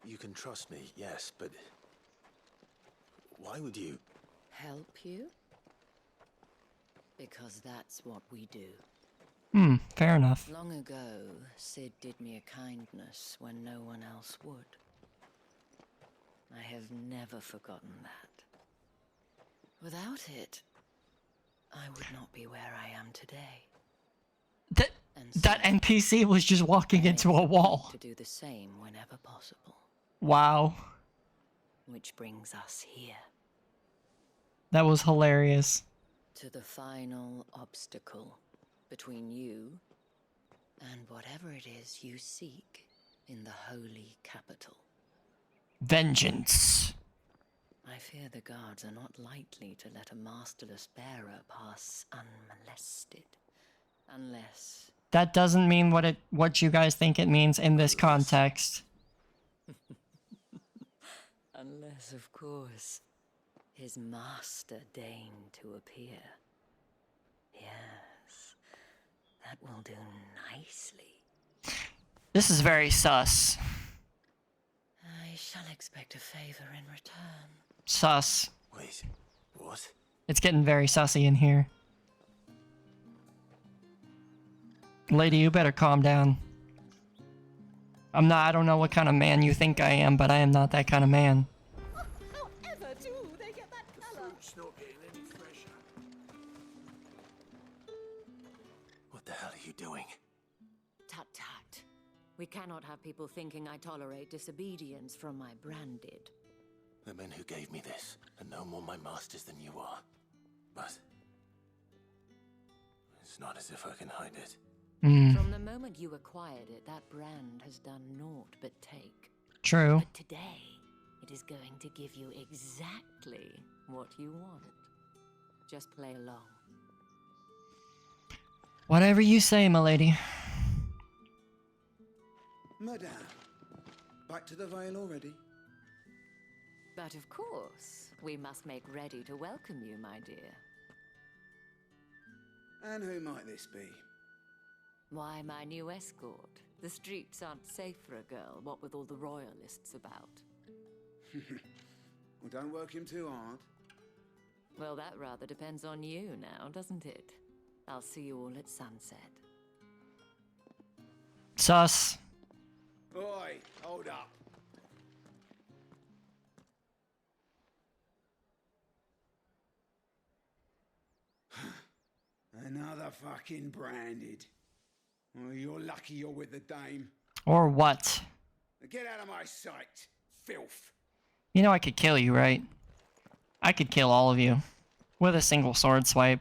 You can trust me, yes, but why would you? Help you? Because that's what we do. Fair enough. Long ago, Sid did me a kindness when no one else would. I have never forgotten that. Without it, I would not be where I am today. That NPC was just walking into a wall. To do the same whenever possible. Wow. Which brings us here. That was hilarious. To the final obstacle between you and whatever it is you seek in the holy capital. Vengeance. I fear the guards are not likely to let a masterless bearer pass unmolested. Unless... That doesn't mean what you guys think it means in this context. Unless, of course, his master deigned to appear. Yes, that will do nicely. This is very sus. I shall expect a favor in return. Sus. Wait, what? It's getting very sussy in here. Lady, you better calm down. I don't know what kind of man you think I am, but I am not that kind of man. However do they get that colour? Fruit's not getting any fresher. What the hell are you doing? Tut tut. We cannot have people thinking I tolerate disobedience from my branded. The men who gave me this are no more my masters than you are. But it's not as if I can hide it. From the moment you acquired it, that brand has done naught but take. True. But today, it is going to give you exactly what you want. Just play along. Whatever you say, milady. Madame, back to the Vale already? But of course, we must make ready to welcome you, my dear. And who might this be? Why, my new escort. The streets aren't safe for a girl, what with all the royalists about. Well, don't work him too hard. Well, that rather depends on you now, doesn't it? I'll see you all at sunset. Sus. Oi, hold up. Another fucking branded. Well, you're lucky you're with the dame. Or what? Get out of my sight, filth. You know I could kill you, right? I could kill all of you. With a single sword swipe.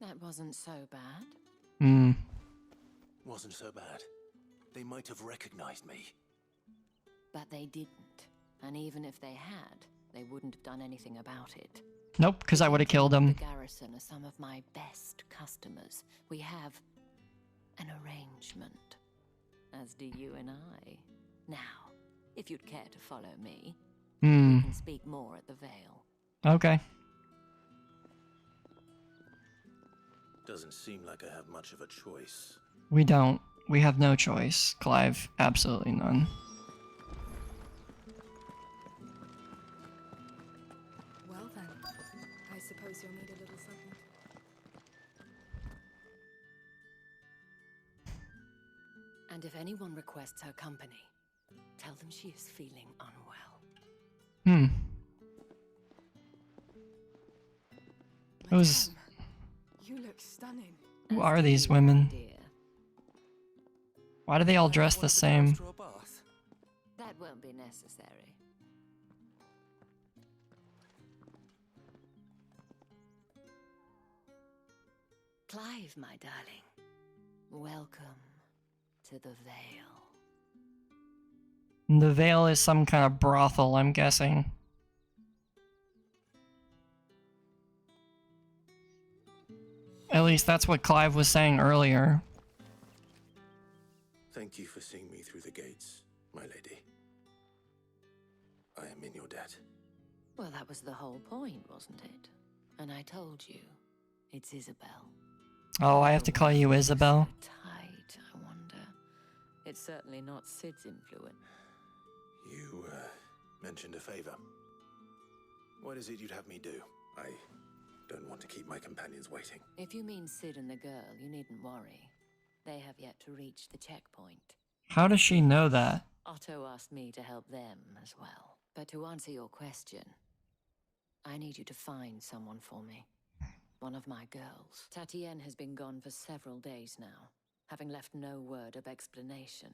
That wasn't so bad. Wasn't so bad. They might have recognized me. But they didn't. And even if they had, they wouldn't have done anything about it. Nope, because I would have killed The him. garrison are some of my best customers. We have an arrangement, as do you and I. Now, if you'd care to follow me, we can speak more at the Vale. Okay. Doesn't seem like I have much of a choice. We don't. We have no choice, Clive. Absolutely none. Well then, I suppose you'll need a little something. And if anyone requests her company, tell them she is feeling unwell. It was... You look stunning. Who are these women? Why do they all dress the same? That won't be necessary. Clive, my darling, welcome to the Vale. The Vale is some kind of brothel, I'm guessing. At least that's what Clive was saying earlier. Thank you for seeing me through the gates, my lady. I am in your debt. Well, that was the whole point, wasn't it? And I told you, it's Isabel. Oh, I have to call you Isabel? Tight, I wonder. It's certainly not Sid's influence. You, mentioned a favor. What is it you'd have me do? I don't want to keep my companions waiting. If you mean Sid and the girl, you needn't worry. They have yet to reach the checkpoint. How does she know that? Otto asked me to help them as well. But to answer your question, I need you to find someone for me. One of my girls. Tatienne has been gone for several days now. having left no word of explanation.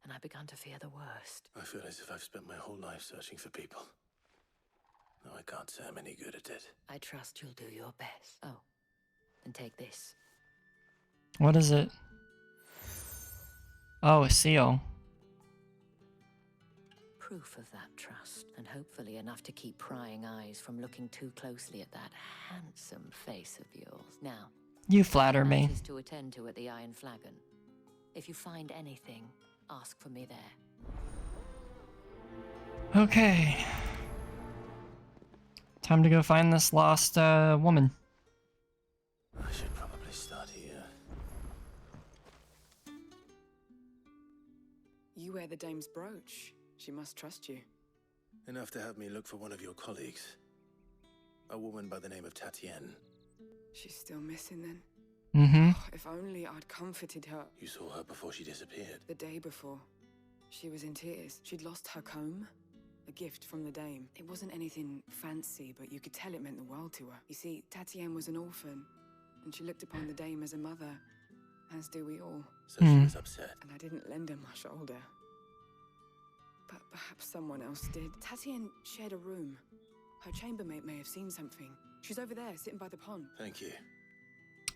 And I began to fear the worst. I feel as if I've spent my whole life searching for people. No, I can't say I'm any good at it. I trust you'll do your best. Oh, and take this. What is it? Oh, a seal. Proof of that trust, and hopefully enough to keep prying eyes from looking too closely at that handsome face of yours. Now, You flatter me. matters to attend to at the Iron Flagon. If you find anything, ask for me there. Okay. Time to go find this lost woman. I should probably start here. You wear the dame's brooch. She must trust you. Enough to have me look for one of your colleagues. A woman by the name of Tatienne. She's still missing then? Mm-hmm. Oh, if only I'd comforted her. You saw her before she disappeared. The day before. She was in tears. She'd lost her comb. A gift from the dame. It wasn't anything fancy, but you could tell it meant the world to her. You see, Tatienne was an orphan, and she looked upon the dame as a mother, as do we all. So she was upset. And I didn't lend her my shoulder. But perhaps someone else did. Tatienne shared a room. Her chambermaid may have seen something. She's over there, sitting by the pond. Thank you.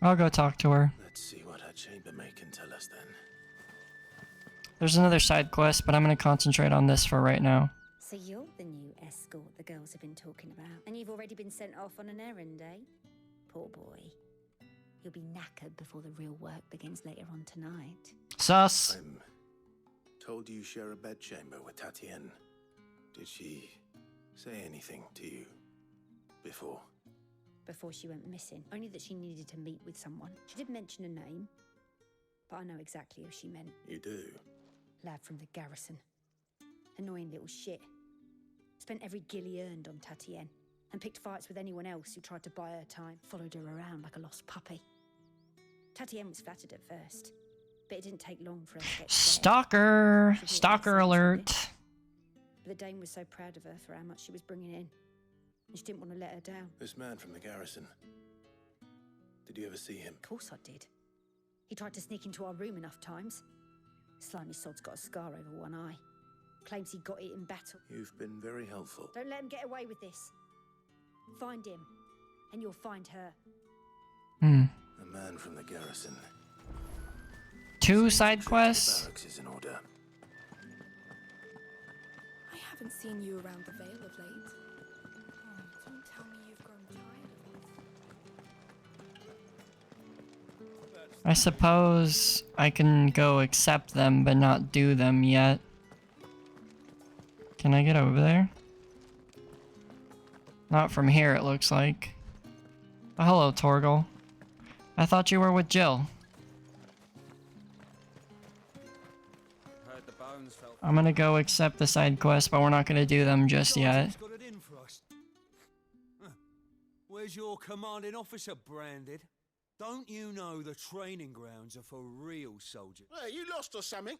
I'll go talk to her. Let's see what her chambermaid can tell us then. There's another side quest, but I'm going to concentrate on this for right now. So you're the new escort the girls have been talking about. And you've already been sent off on an errand, eh? Poor boy. You'll be knackered before the real work begins later on tonight. Sus. I'm told you share a bedchamber with Tatienne. Did she say anything to you before? Before she went missing. Only that she needed to meet with someone. She did mention a name, but I know exactly who she meant. You do? Lad from the garrison. Annoying little shit. Spent every gil he earned on Tatienne, and picked fights with anyone else who tried to buy her time. Followed her around like a lost puppy. Tatienne was flattered at first, but it didn't take long for her to get scared. Stalker! Stalker alert! But the dame was so proud of her for how much she was bringing in, and she didn't want to let her down. This man from the garrison. Did you ever see him? Of course I did. He tried to sneak into our room enough times. Slimy sod's got a scar over one eye. Claims he got it in battle. You've been very helpful. Don't let him get away with this. Find him, and you'll find her. A man from the garrison. 2 side quests? Barracks is in order. I haven't seen you around the Vale of late. Oh, don't tell me you've grown tired of it. I suppose I can go accept them, but not do them yet. Can I get over there? Not from here, it looks like. Oh, hello, Torgal. I thought you were with Jill. Heard the bones fell. I'm gonna go accept the side quest, but we're not gonna do them just yet. Got it in for us. Where's your commanding officer branded? Don't you know the training grounds are for real soldiers? Hey, you lost or something?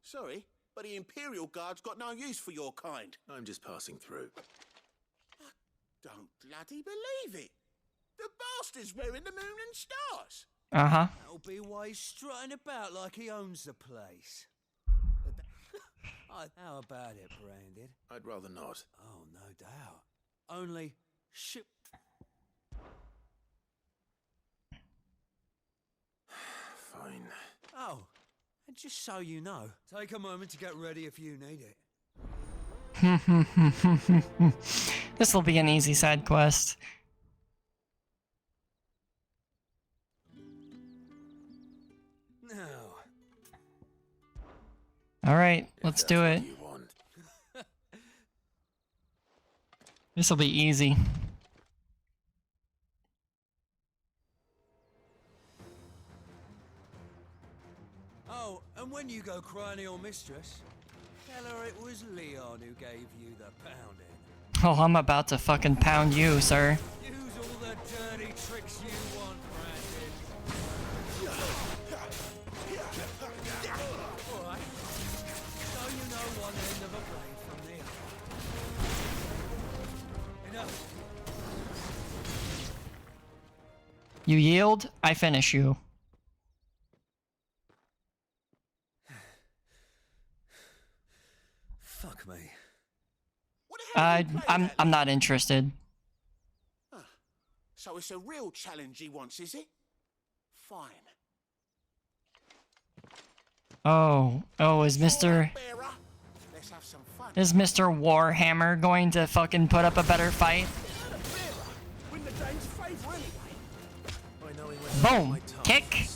Sorry, but the Imperial Guard's got no use for your kind. I'm just passing through. I don't bloody believe it. The bastard's wearing the moon and stars. Uh-huh. That'll be why he's strutting about like he owns the place. How about it, Branded? I'd rather not. Oh, no doubt. Only ship. Fine. Oh, and just so you know, take a moment to get ready if you need it. This will be an easy side quest. Now. Alright, let's do it. This will be easy. Oh, and when you go crying to your mistress, tell her it was Leon who gave you the pounding. Oh, I'm about to fucking pound you, sir. Use all the dirty tricks you want, Brandon. Alright. So you know one end of a blade from the other. Enough. You yield, I finish you. I'm not interested. So it's a real challenge he wants, is it? Fine. Oh, is Mr. Let's have some fun. Is Mr. Warhammer going to fucking put up a better fight? Win the dame's favour anyway. Boom! Kick!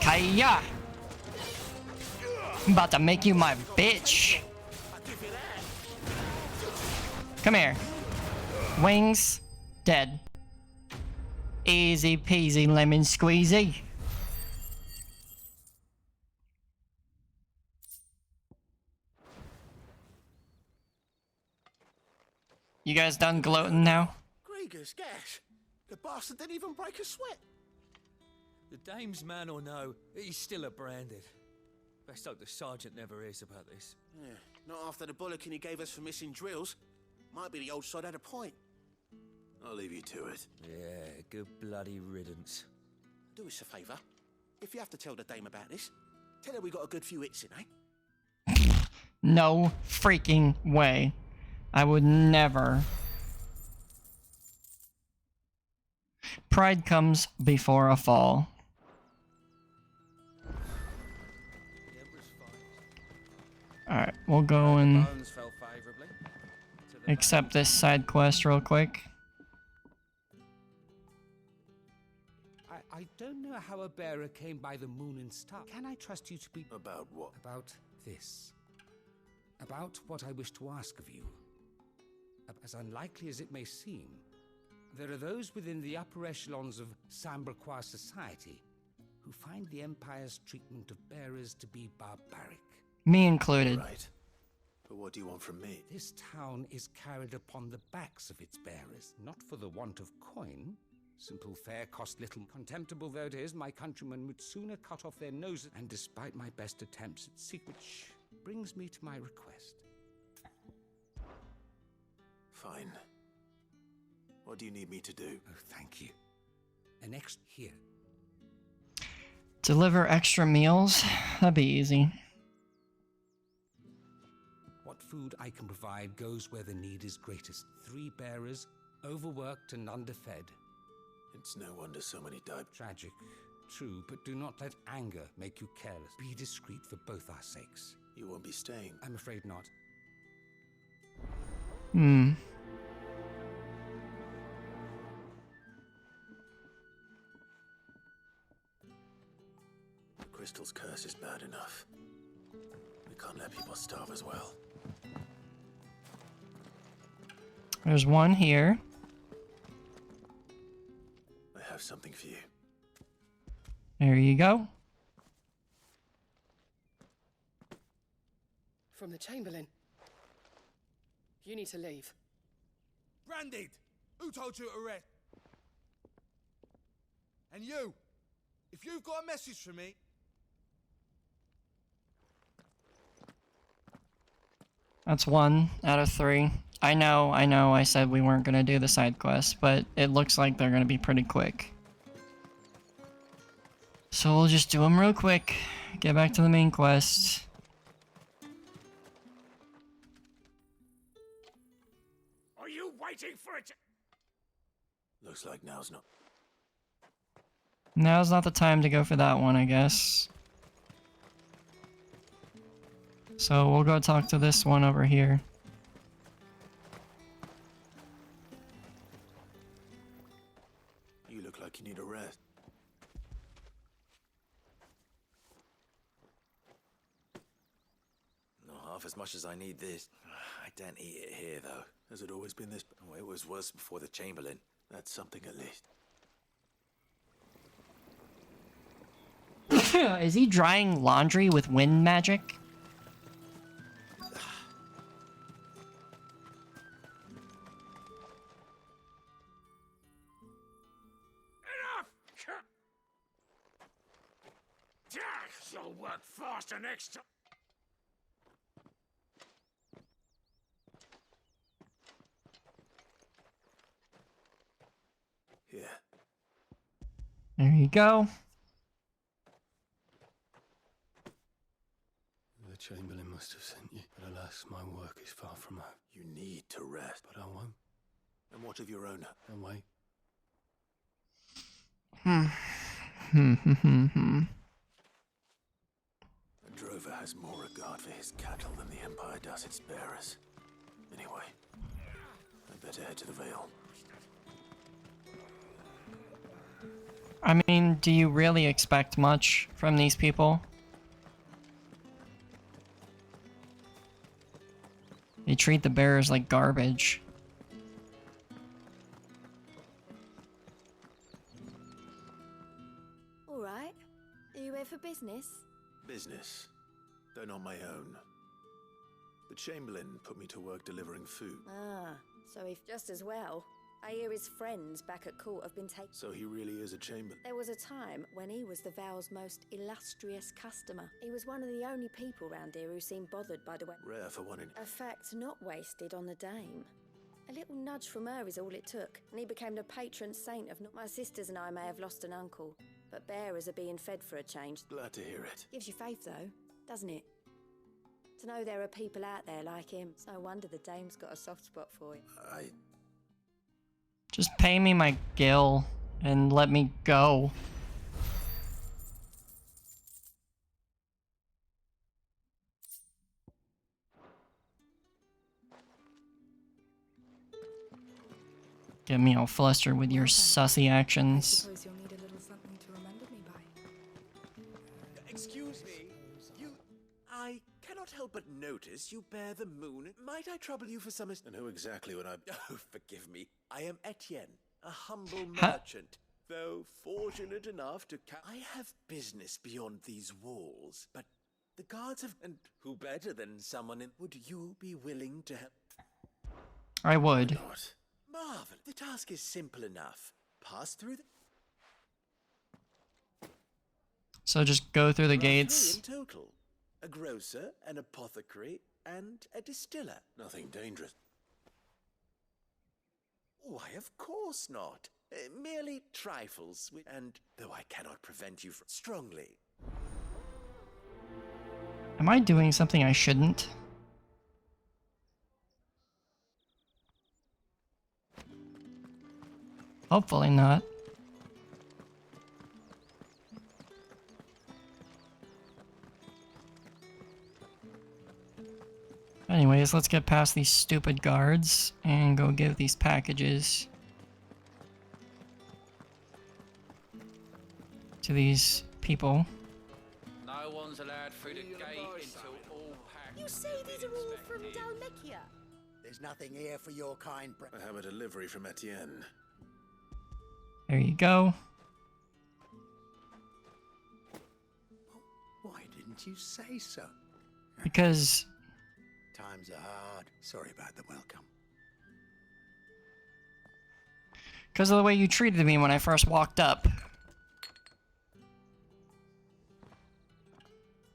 Kaya! I'm about to make you my bitch. Come here. Wings. Dead. Easy peasy lemon squeezy. You guys done gloating now? Grieger's gas. The bastard didn't even break a sweat. The dame's man or no, he's still a branded. Best hope the sergeant never hears about this. Yeah, not after the bullocking he gave us for missing drills. Might be the old sod had a point. I'll leave you to it. Yeah, good bloody riddance. Do us a favour. If you have to tell the dame about this, tell her we got a good few hits in, eh? No freaking way. I would never. Pride comes before a fall. Alright, we'll go and accept this side quest real quick. I don't know how a bearer came by the moon and star. Can I trust you to be... About what? About this. About what I wish to ask of you. As unlikely as it may seem, there are those within the upper echelons of Samberquois society who find the Empire's treatment of bearers to be barbaric. Me included. Right. But what do you want from me? This town is carried upon the backs of its bearers, not for the want of coin. Simple fare cost little. Contemptible though it is, my countrymen would sooner cut off their noses, and despite my best attempts at secret, which brings me to my request. Fine. What do you need me to do? Oh, thank you. An extra here. Deliver extra meals? That'd be easy. What food I can provide goes where the need is greatest. 3 bearers, overworked and underfed. It's no wonder so many died. Tragic, true, but do not let anger make you careless. Be discreet for both our sakes. You won't be staying. I'm afraid not. Hmm. The crystal's curse is bad enough. We can't let people starve as well. There's one here. I have something for you. There you go. From the Chamberlain. You need to leave. Branded! Who told you to rest? And you! If you've got a message for me... That's 1 out of 3. I know, I said we weren't gonna do the side quest, but it looks like they're gonna be pretty quick. So we'll just do them real quick. Get back to the main quest. Are you waiting for it? Looks like now's not. Now's not the time to go for that one, I guess. So we'll go talk to this one over here. You look like you need a rest. Not half as much as I need this. I don't eat it here, though. Has it always been this? Oh, it was worse before the Chamberlain. That's something at least. Is he drying laundry with wind magic? You'll work faster next time. Yeah. There you go. The Chamberlain must have sent you, but I Alas, my work is far from over. You need to rest. But I won't. And what of your owner? I'll wait. A drover has more regard for his cattle than the Empire does its bearers. Anyway, I'd better head to the Vale. I mean, do you really expect much from these people? They treat the bearers like garbage. All right. Are you here for business? Business, though not my own. The Chamberlain put me to work delivering food. Ah, so if just as well. I hear his friends back at court have been taken. So he really is a Chamberlain. There was a time when he was the Vale's most illustrious customer. He was one of the only people round here who seemed bothered by the way. Rare for one in... A fact not wasted on the dame. A little nudge from her is all it took, and he became the patron saint of... My sisters and I may have lost an uncle, but bearers are being fed for a change. Glad to hear it. Gives you faith, though, doesn't it? To know there are people out there like him. It's no wonder the dame's got a soft spot for him. Just pay me my gil and let me go. Get me all flustered with your sussy actions. Suppose you'll need a little something to remember me by. Excuse me. I cannot help but notice you bear the moon. Might I trouble you for some... And who exactly would I... Oh, forgive me. I am Etienne, a humble merchant. Though fortunate enough to... I have business beyond these walls, but the guards have... And who better than someone in... Would you be willing to help? I would. Not. Marvel. The task is simple enough. Pass through the... So just go through the There are gates. 3 in total. A grocer, an apothecary, and a distiller. Nothing dangerous. Why, of course not. Merely trifles, and though I cannot prevent you from strongly. Am I doing something I shouldn't? Hopefully not. Anyways, let's get past these stupid guards and go give these packages to these people. No one's allowed through the gate until all packs. You say these are all from Dalmekia? There's nothing here for your kind, I have a delivery from Etienne. There you go. Why didn't you say so? Because Times are hard. Sorry about the welcome. Because of the way you treated me when I first walked up.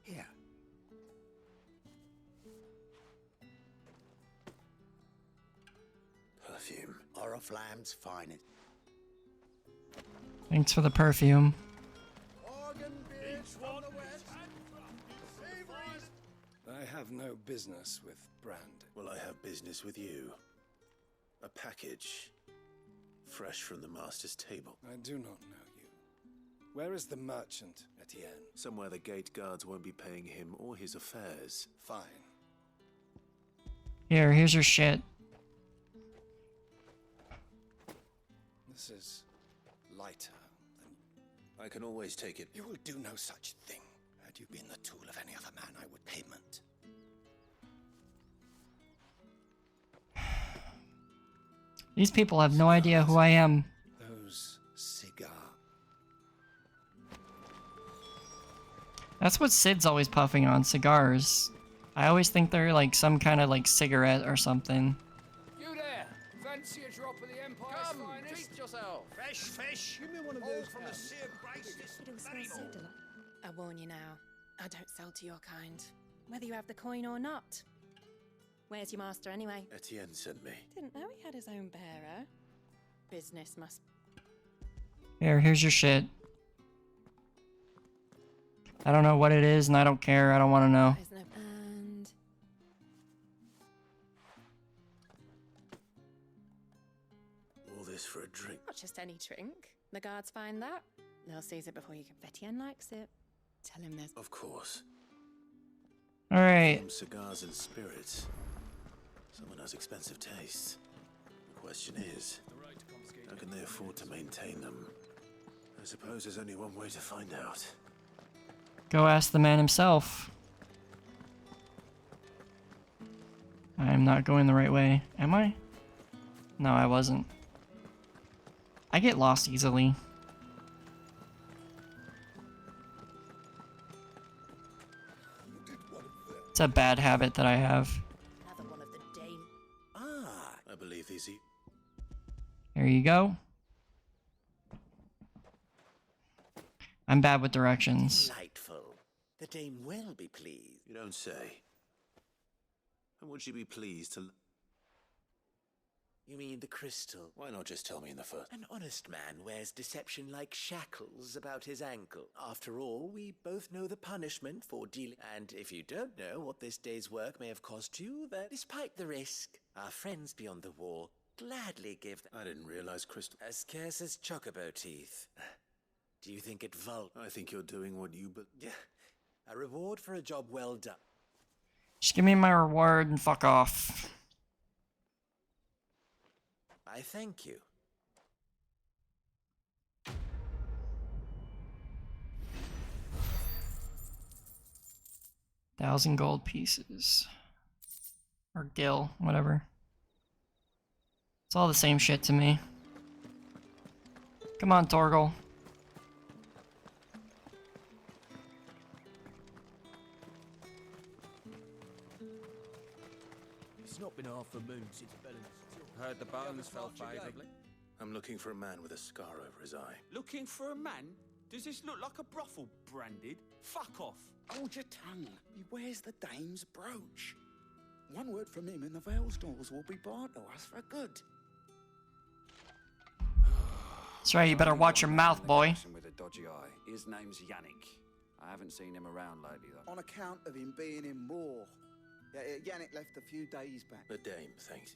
Here. Perfume. Oriflamme's finest. Thanks for the perfume. I have no business with Brand. Well, I have business with you. A package. Fresh from the master's table. I do not know you. Where is the merchant, Etienne? Somewhere the gate guards won't be paying him or his affairs. Fine. Here's your shit. This is lighter than... I can always take it. You will do no such thing. Had you been the tool of any other man, I would payment. These people have no idea who I am. Those cigar. That's what Sid's always puffing on, cigars. I always think they're like some kind of like cigarette or something. You there! Fancy a drop of the Empire's finest? Treat yourself. Fresh fish. Give me one of All those from the now. sea of grace this very morning. I warn you now, I don't sell to your kind, whether you have the coin or not. Where's your master anyway? Etienne sent me. Didn't know he had his own bearer. Business must... Here's your shit. I don't know what it is and I don't care. I don't want to know. And just any drink. The guards find that, they'll seize it before you can. Etienne likes it. Tell him there's... Of course. Alright. From cigars and spirits. Someone has expensive tastes. The question is, how can they afford to maintain them? I suppose there's only one way to find out. Go ask the man himself. I am not going the right way. Am I? No, I wasn't. I get lost easily. It's a bad habit that I have. Another one of the Dame. Ah, I believe these. There you go. I'm bad with directions. Delightful. The Dame will be pleased. You don't say. And would she be pleased to... You mean the crystal? Why not just tell me in the first? An honest man wears deception like shackles about his ankle. After all, we both know the punishment for dealing. And if you don't know what this day's work may have cost you, then despite the risk, our friends beyond the wall gladly give them. I didn't realize crystal... As scarce as chocobo teeth. Do you think it I think you're doing what you... Yeah. A reward for a job well done. Just give me my reward and fuck off. I thank you. $1,000 gold pieces. Or gil, whatever. It's all the same shit to me. Come on, Torgal. It's not been half a moon since Belen's. Heard the bones fell favourably. I'm looking for a man with a scar over his eye. Looking for a man? Does this look like a brothel branded? Fuck off. Hold your tongue. He wears the Dame's brooch. One word from him and the Vale's doors will be barred to us for good. That's right, you better watch your mouth, boy. With a dodgy eye. His name's Yannick. I haven't seen him around lately, though. On account of him being in war. Yeah, Yannick left a few days back. The Dame, thanks.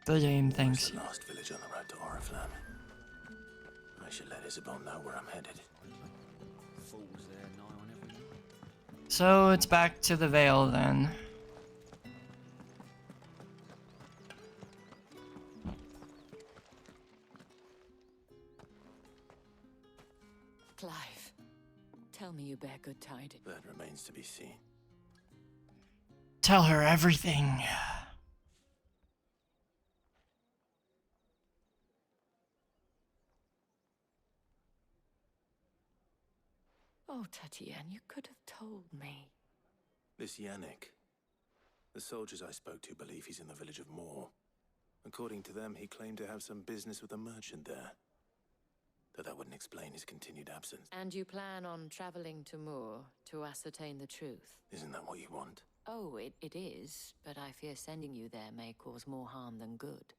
The Dame, thanks. The last village on the road to Oriflamme. I should let Isabel know where I'm headed. Fools there, nigh on everyone. So it's back to the Vale then. Clive, tell me you bear good tidings. That remains to be seen. Tell her everything. Oh, Tatienne, you could have told me. This Yannick. The soldiers I spoke to believe he's in the village of Moor. According to them, he claimed to have some business with a merchant there. Though that wouldn't explain his continued absence. And you plan on traveling to Moor to ascertain the truth? Isn't that what you want? Oh, it is, but I fear sending you there may cause more harm than good.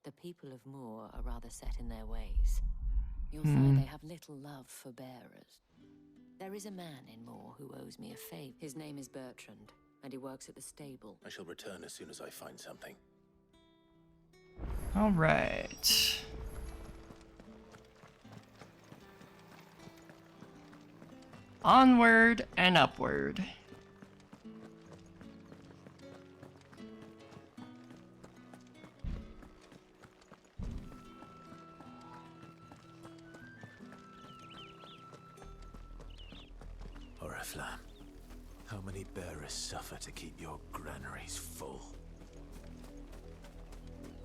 The people of Moor are rather set in their ways. You'll find they have little love for bearers. There is a man in Moor who owes me a favor. His name is Bertrand, and he works at the stable. I shall return as soon as I find something. All right. Onward and upward. Oriflamme, how many bearers suffer to keep your granaries full?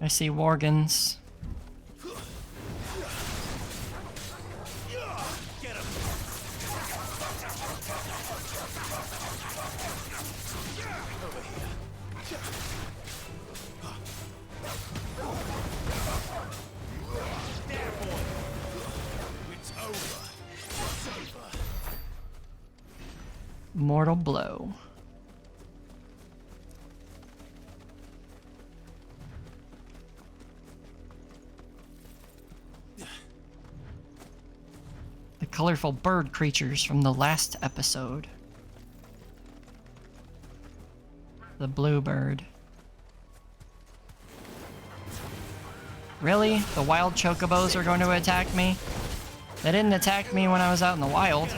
I see Worgans. Get him! Over here. There, boy! It's over. It's over. Mortal blow. The colorful bird creatures from the last episode. The bluebird. Really? The wild chocobos are going to attack me? They didn't attack me when I was out in the wild.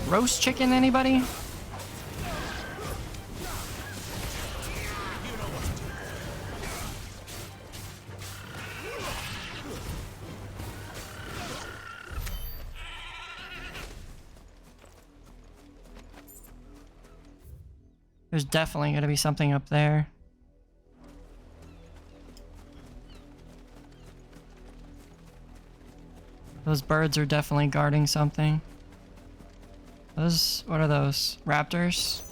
Roast chicken, anybody? There's definitely going to be something up there. Those birds are definitely guarding something. Those, what are those? Raptors?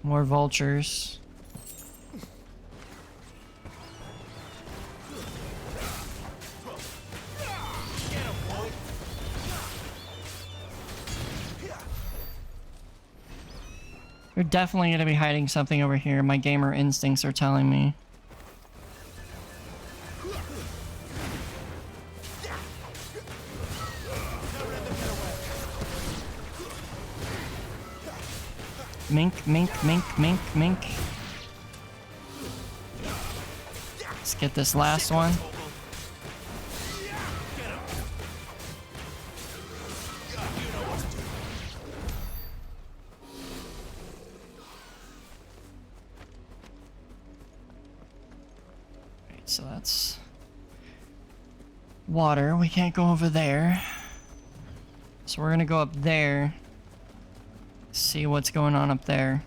More vultures. They're definitely going to be hiding something over here. My gamer instincts are telling me. Mink, mink, mink, mink, mink. Let's get this last one. Right, so that's water. We can't go over there. So we're gonna go up there. See what's going on up there.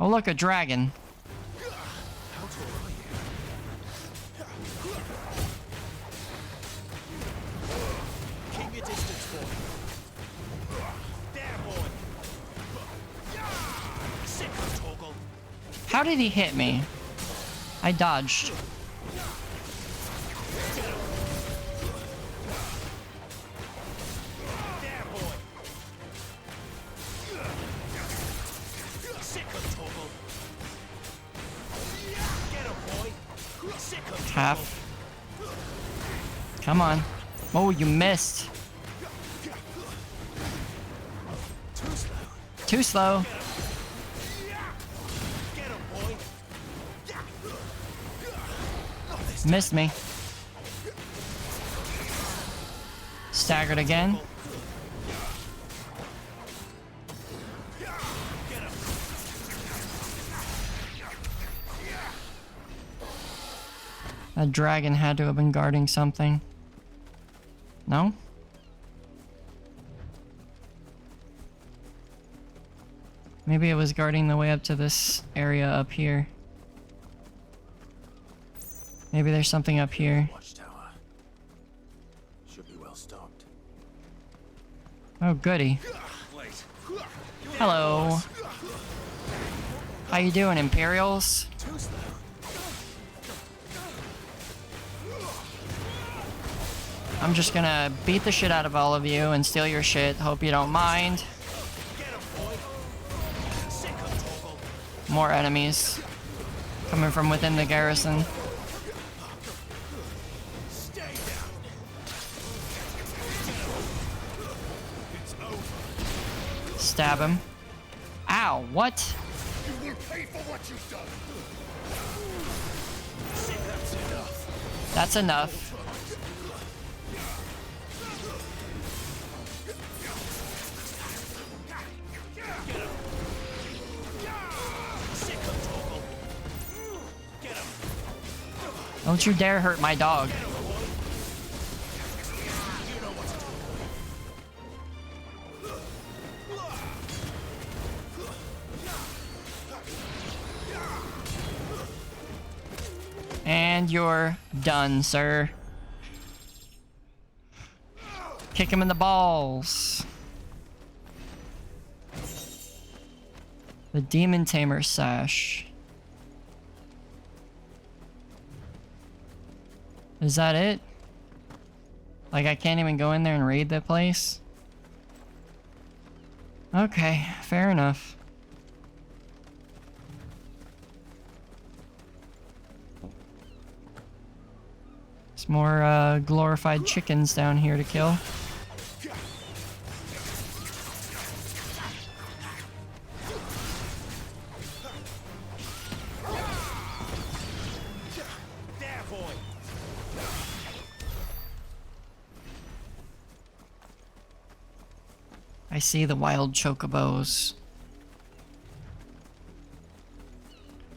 Oh look, a dragon. How did he hit me? I dodged. Half. Come on. Oh, you missed. Too slow. Missed me. Staggered again. That dragon had to have been guarding something. No? Maybe it was guarding the way up to this area up here. Maybe there's something up here. Watchtower. Should be well stocked. Oh, goody. Hello. How you doing, Imperials? I'm just gonna beat the shit out of all of you and steal your shit. Hope you don't mind. More enemies coming from within the garrison. Stab him. Ow, what? You will pay for what you've done. That's enough. Don't you dare hurt my dog. And you're done, sir. Kick him in the balls. The Demon Tamer Sash. Is that it? Like, I can't even go in there and raid that place? Okay, fair enough. There's more glorified chickens down here to kill. I see the wild chocobos.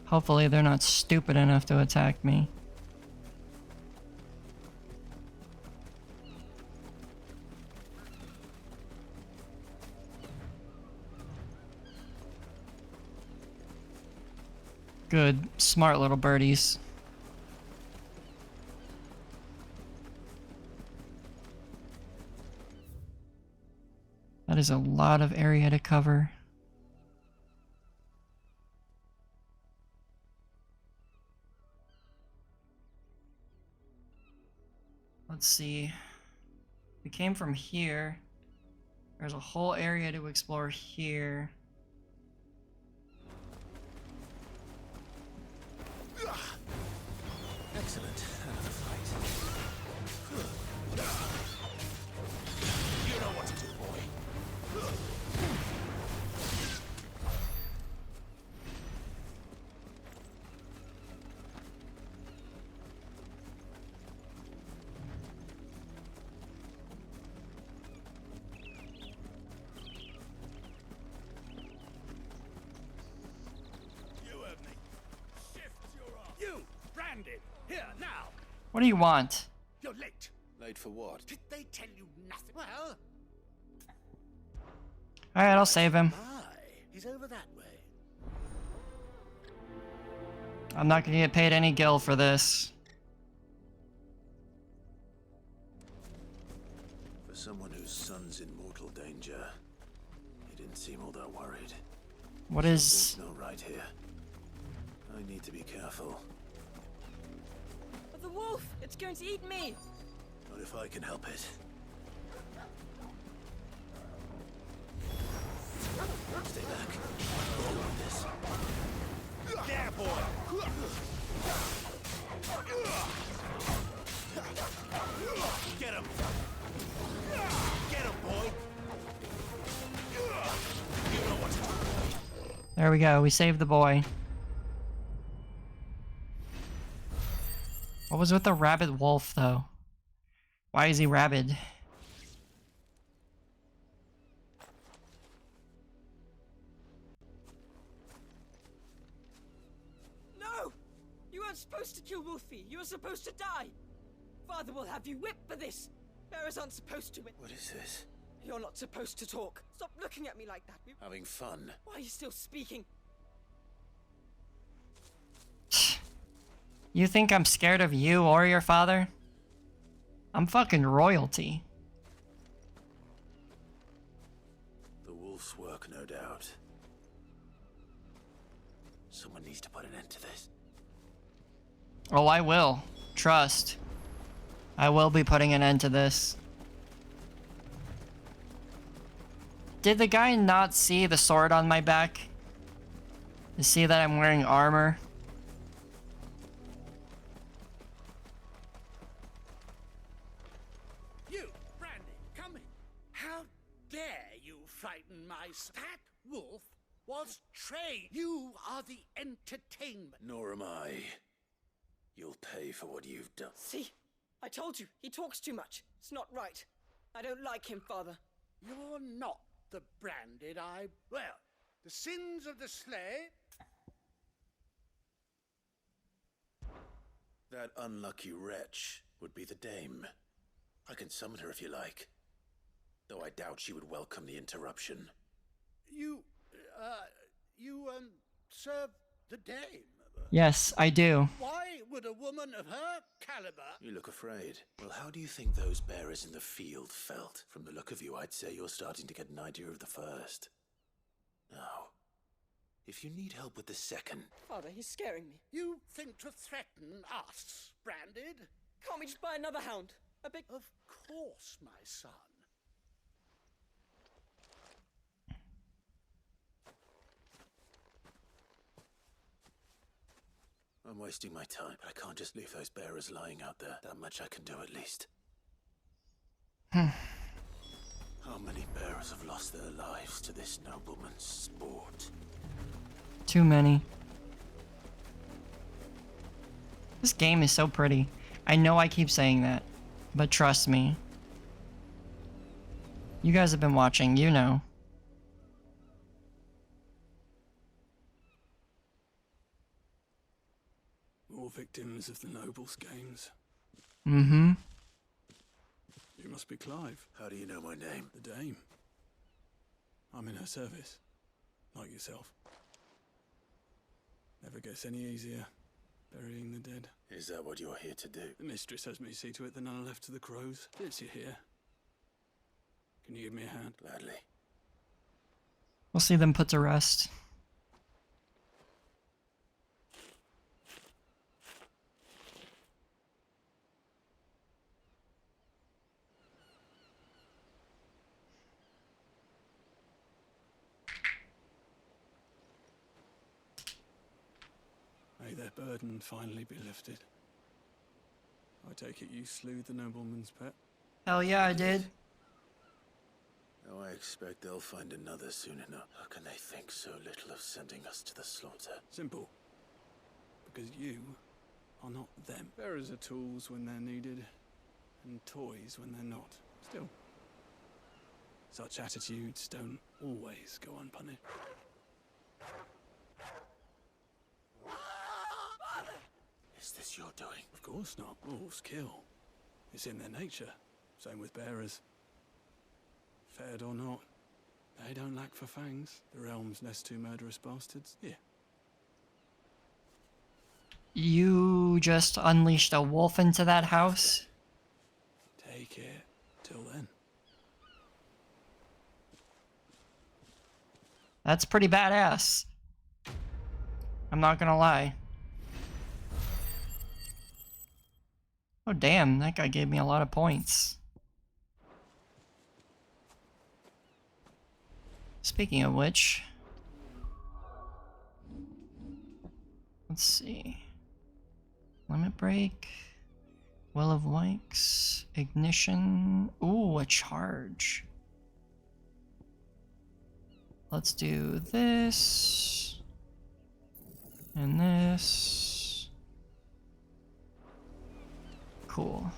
Hopefully they're not stupid enough to attack me. Good, smart little birdies. That is a lot of area to cover. Let's see. We came from here. There's a whole area to explore here. Excellent. Another fight. You know what to do, boy. You heard me. Shift your arm. You, Brandon, here now. What do you want? You're late. Late for what? Did they tell you nothing? Well, Alright, I'll save him. he's over that way. I'm not gonna get paid any gil for this. For someone whose son's in mortal danger, he didn't seem all that worried. What is... Something's not right here. I need to be careful. The wolf! It's going to eat me! Not if I can help it. Stay back. I'll hold this. There, boy! Get him! Get him, boy! You know what to do, boy. There we go, we saved the boy. What was with the rabid wolf, though? Why is he rabid? No! You weren't supposed to kill Wolfie. You were supposed to die. Father will have you whipped for this. Bearers aren't supposed to. What is this? You're not supposed to talk. Stop looking at me like that. Having fun. Why are you still speaking? You think I'm scared of you or your father? I'm fucking royalty. The wolf's work, no doubt. Someone needs to put an end to this. Oh, I will. Trust. I will be putting an end to this. Did the guy not see the sword on my back? To see that I'm wearing armor? You, Brandon, come in. How dare you frighten my that wolf was trained. You are the entertainment. Nor am I. You'll pay for what you've done. See? I told you. He talks too much. It's not right. I don't like him, Father. You're not the branded I... Well, the sins of the slave... That unlucky wretch would be the dame. I can summon her if you like. Though I doubt she would welcome the interruption. You serve the dame. Yes, I do. Why would a woman of her caliber... You look afraid. Well, how do you think those bearers in the field felt? From the look of you, I'd say you're starting to get an idea of the first. Now, if you need help with the second... Father, he's scaring me. You think to threaten us, Branded? Can't we just buy another hound? A big... Of course, my son. I'm wasting my time. I can't just leave those bearers lying out there. That much I can do at least. How many bearers have lost their lives to this nobleman's sport? Too many. This game is so pretty. I know I keep saying that, but trust me. You guys have been watching, you know. More victims of the nobles' games. Mm-hmm. You must be Clive. How do you know my name? The Dame. I'm in her service. Like yourself. Never gets any easier, burying the dead. Is that what you're here to do? The mistress has me see to it that none are left to the crows. Since you're here, can you give me a hand? Gladly. We'll see them put to rest. May their burden finally be lifted. I take it you slew the nobleman's pet? Hell yeah, I did. Oh, I expect they'll find another soon enough. How can they think so little of sending us to the slaughter? Simple. Because you are not them. Bearers are tools when they're needed, and toys when they're not. Still, such attitudes don't always go unpunished. Is this your doing? Of course not. Wolves kill. It's in their nature. Same with bearers. Fed or not, they don't lack for fangs. The realm's nest two murderous bastards. Here. You just unleashed a wolf into that house? Take it. Till then. That's pretty badass. I'm not gonna lie. Oh damn, that guy gave me a lot of points. Speaking of which, let's see. Limit break, Will of Wikes, ignition. Ooh, a charge. Let's do this and this. Cool.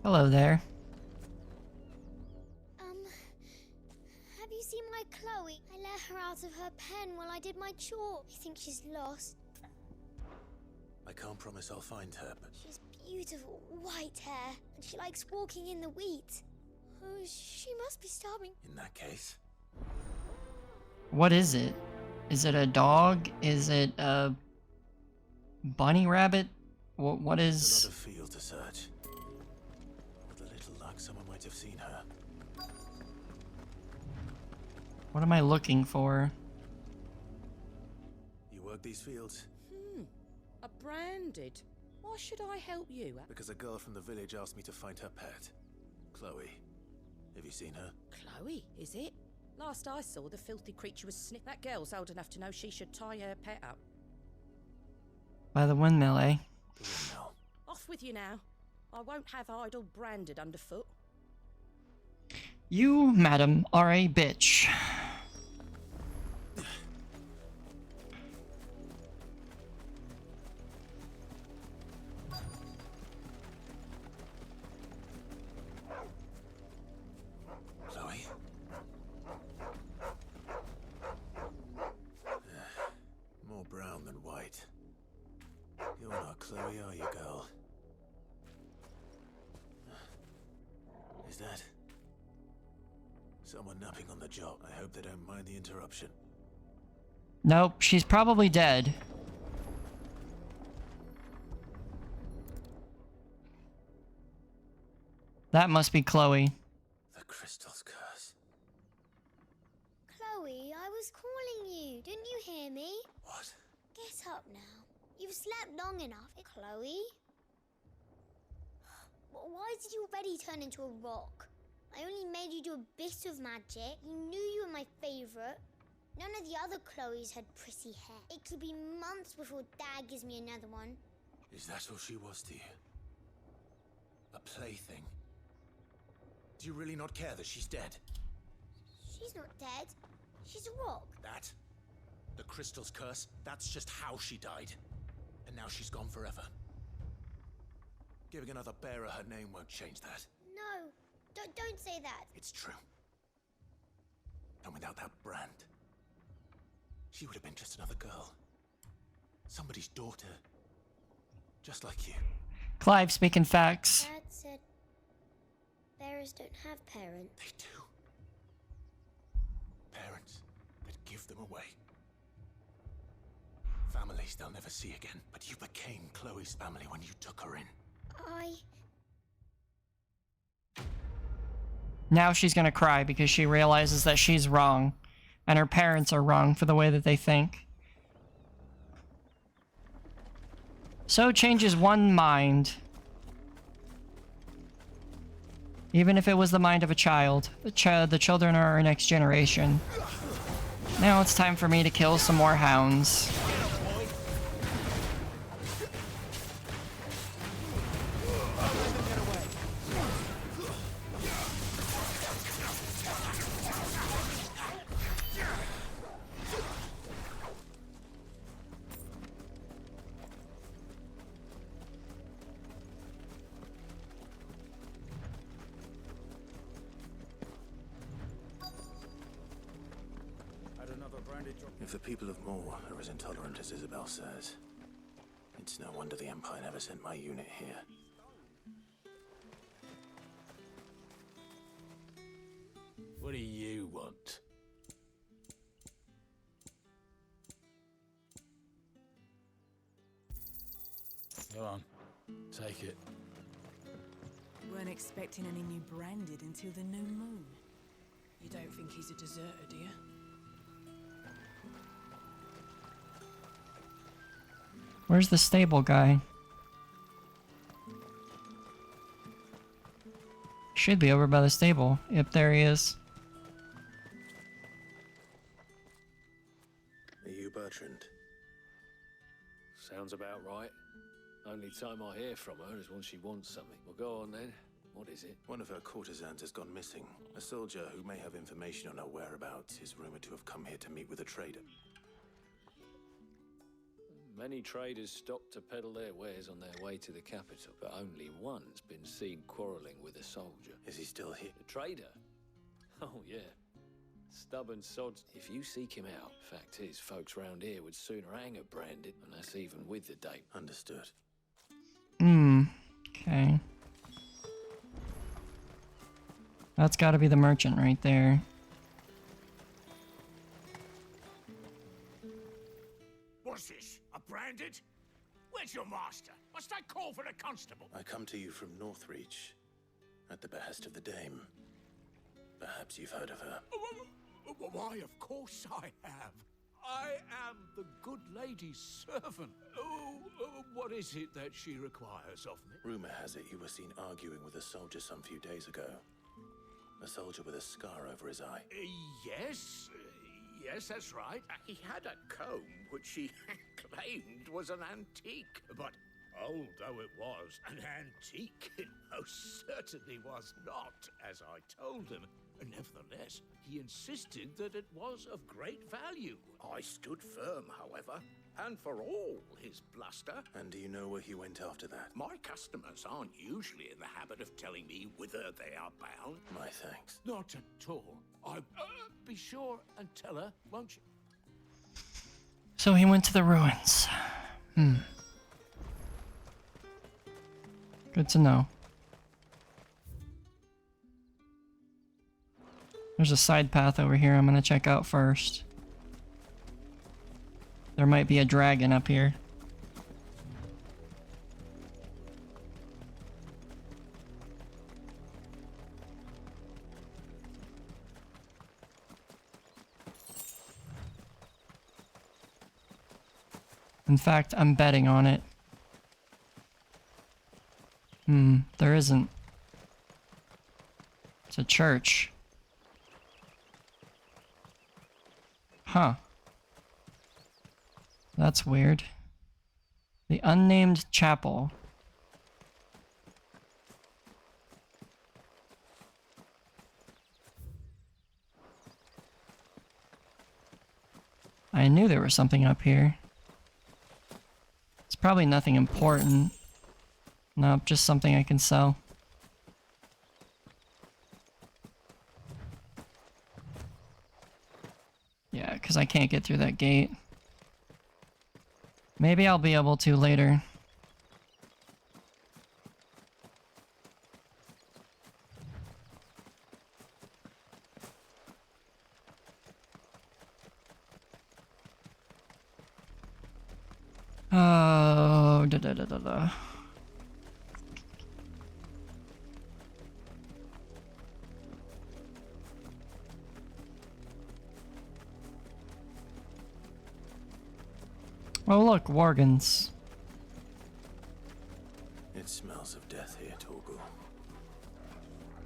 Hello there. Have you seen my Chloe? I let her out of her pen while I did my chore. I think she's lost. I can't promise I'll find her, but... She's beautiful, white hair, and she likes walking in the wheat. Oh, she must be starving. In that case... What is it? Is it a dog? Is it a bunny rabbit? What is... There's a lot of field to search. With a little luck, someone might have seen her. What am I looking for? You work these fields? A Branded? Why should I help you? Because a girl from the village asked me to find her pet. Chloe. Have you seen her? Chloe, is it? Last I saw, the filthy creature was sniffed. That girl's old enough to know she should tie her pet up. By the windmill, eh? The windmill. Off with you now. I won't have idle Branded underfoot. You, madam, are a bitch. Someone napping on the job. I hope they don't mind the interruption. Nope, she's probably dead. That must be Chloe. The crystal's curse. Chloe, I was calling you. Didn't you hear me? What? Get up now. You've slept long enough. Chloe? Why did you already turn into a rock? I only made you do a bit of magic. You knew you were my favorite. None of the other Chloes had pretty hair. It could be months before Dad gives me another one. Is that all she was to you? A plaything? Do you really not care that she's dead? She's not dead. She's a rock. That? The crystal's curse? That's just how she died. And now she's gone forever. Giving another bearer her name won't change that. No, don't say that. It's true. And without that brand, she would have been just another girl. Somebody's daughter. Just like you. Clive speaking facts. Dad said bearers don't have parents. They do. Parents that give them away. Families they'll never see again. But you became Chloe's family when you took her in. Now she's gonna cry because she realizes that she's wrong. And her parents are wrong for the way that they think. So changes one mind. Even if it was the mind of a child. The children are our next generation. Now it's time for me to kill some more hounds. If the people of Moor are as intolerant as Isabel says, it's no wonder the Empire never sent my unit here. What do you want? Go on. Take it. Weren't expecting any new branded until the new moon. You don't think he's a deserter, do you? Where's the stable guy? Should be over by the stable. Yep, there he is. Are you Bertrand? Sounds about right. Only time I hear from her is when she wants something. Well, go on then. What is it? One of her courtesans has gone missing. A soldier who may have information on her whereabouts is rumored to have come here to meet with a trader. Many traders stop to peddle their wares on their way to the capital, but only one's been seen quarreling with a soldier. Is he still here? The trader? Oh, yeah. Stubborn sods. If you seek him out, fact is, folks round here would sooner hang a branded, and that's even with the date. Understood. Okay. That's gotta be the merchant right there. What's this? A branded? Where's your master? Must I call for the constable? I come to you from Northreach, at the behest of the Dame. Perhaps you've heard of her. Why, of course I have. I am the good lady's servant. What is it that she requires of me? Rumor has it you were seen arguing with a soldier some few days ago. A soldier with a scar over his eye. Yes. Yes, that's right. He had a comb which he claimed was an antique. But old though it was, an antique it most certainly was not, as I told him. Nevertheless, he insisted that it was of great value. I stood firm, however, and for all his bluster... And do you know where he went after that? My customers aren't usually in the habit of telling me whither they are bound. My thanks. Not at all. Be sure and tell her, won't you? So he went to the ruins. Good to know. There's a side path over here I'm gonna check out first. There might be a dragon up here. In fact, I'm betting on it. There isn't. It's a church. Huh. That's weird. The unnamed chapel. I knew there was something up here. It's probably nothing important. Nope, just something I can sell. Yeah, because I can't get through that gate. Maybe I'll be able to later. Oh, da. Oh look, Worgans. It smells of death here, Torgal.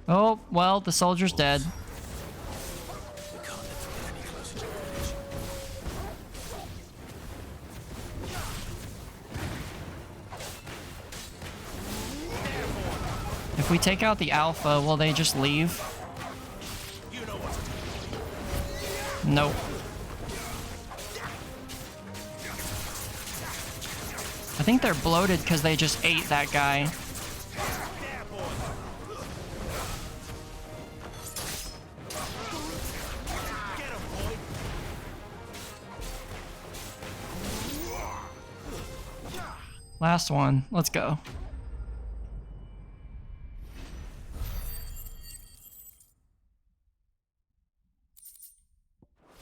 Oh, well, the soldier's dead. We can't let them get any closer to the village. If we take out the alpha, will they just leave? Nope. I think they're bloated because they just ate that guy. Last one. Let's go.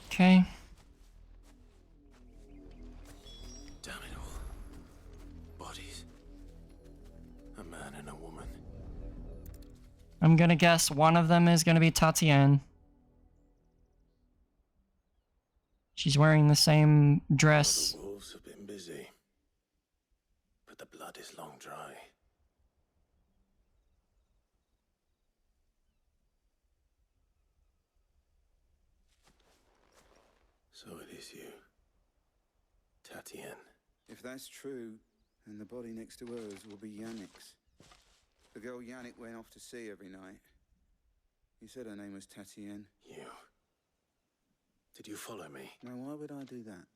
Okay. Damn it all. Bodies. A man and a woman. I'm gonna guess one of them is gonna be Tatienne. She's wearing the same dress. The wolves have been busy, but the blood is long dry. So it is you, Tatienne. If that's true, then the body next to hers will be Yannick's. The girl Yannick went off to sea every night. You said her name was Tatienne. You. Did you follow me? Now, why would I do that?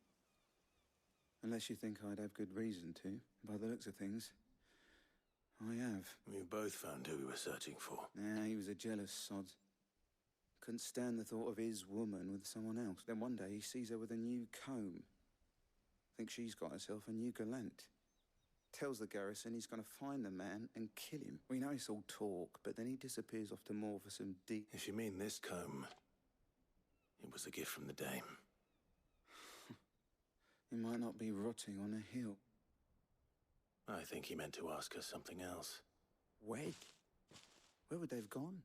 Unless you think I'd have good reason to. By the looks of things, I have. We both found who we were searching for. Yeah, he was a jealous sod. Couldn't stand the thought of his woman with someone else. Then one day he sees her with a new comb. Thinks she's got herself a new gallant. Tells the garrison he's going to find the man and kill him. We know it's all talk, but then he disappears off to moor for some deep... If you mean this comb, it was a gift from the dame. It might not be rotting on a hill. I think he meant to ask us something else. Wed? Where would they have gone?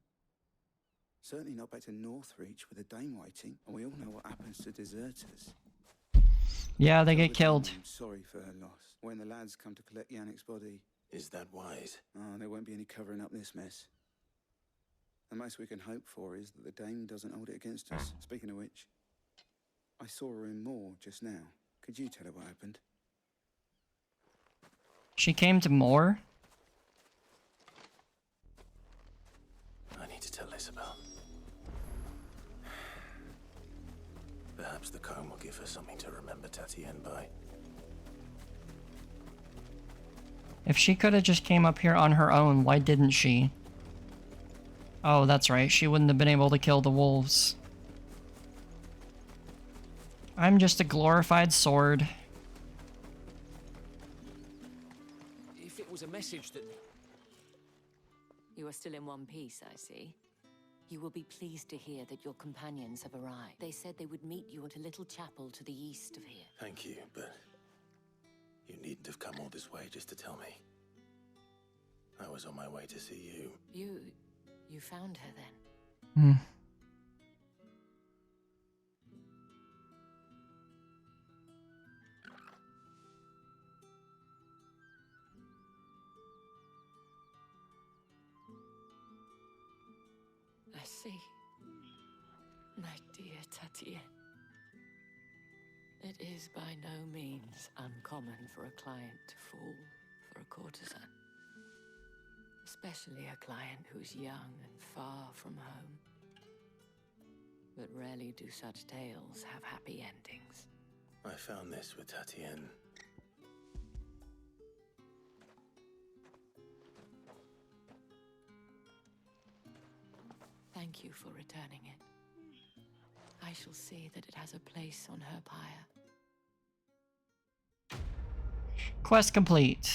Certainly not back to Northreach with a dame waiting. And we all know what happens to deserters. Yeah, they get killed. I'm sorry for her loss. When the lads come to collect Yannick's body... Is that wise? Oh, there won't be any covering up this mess. The most we can hope for is that the dame doesn't hold it against us. Speaking of which, I saw her in Moor just now. Could you tell her what happened? She came to Moor? I need to tell Isabel. Perhaps the comb will give her something to remember Tatienne by. If she could have just came up here on her own, why didn't she? Oh, that's right. She wouldn't have been able to kill the wolves. I'm just a glorified sword. If it was a message that... You are still in one piece, I see. You will be pleased to hear that your companions have arrived. They said they would meet you at a little chapel to the east of here. Thank you, but you needn't have come all this way just to tell me. I was on my way to see you. You found her then? Hmm. I see. My dear Tatienne. It is by no means uncommon for a client to fall for a courtesan. Especially a client who's young and far from home. But rarely do such tales have happy endings. I found this with Tatienne. Thank you for returning it. I shall see that it has a place on her pyre. Quest complete.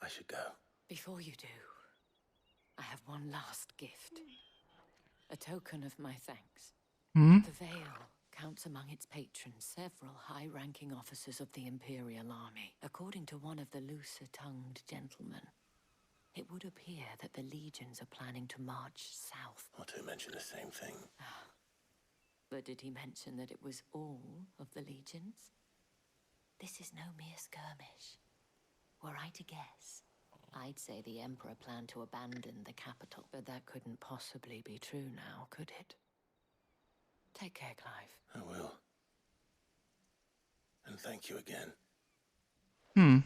I should go. Before you do, I have one last gift. A token of my thanks. Hmm? The Veil counts among its patrons several high-ranking officers of the Imperial Army. According to one of the looser-tongued gentlemen, it would appear that the legions are planning to march south. Not to mention the same thing. But did he mention that it was all of the legions? This is no mere skirmish. Were I to guess, I'd say the Emperor planned to abandon the capital. But that couldn't possibly be true now, could it? Take care, Clive. I will. And thank you again. Hmm.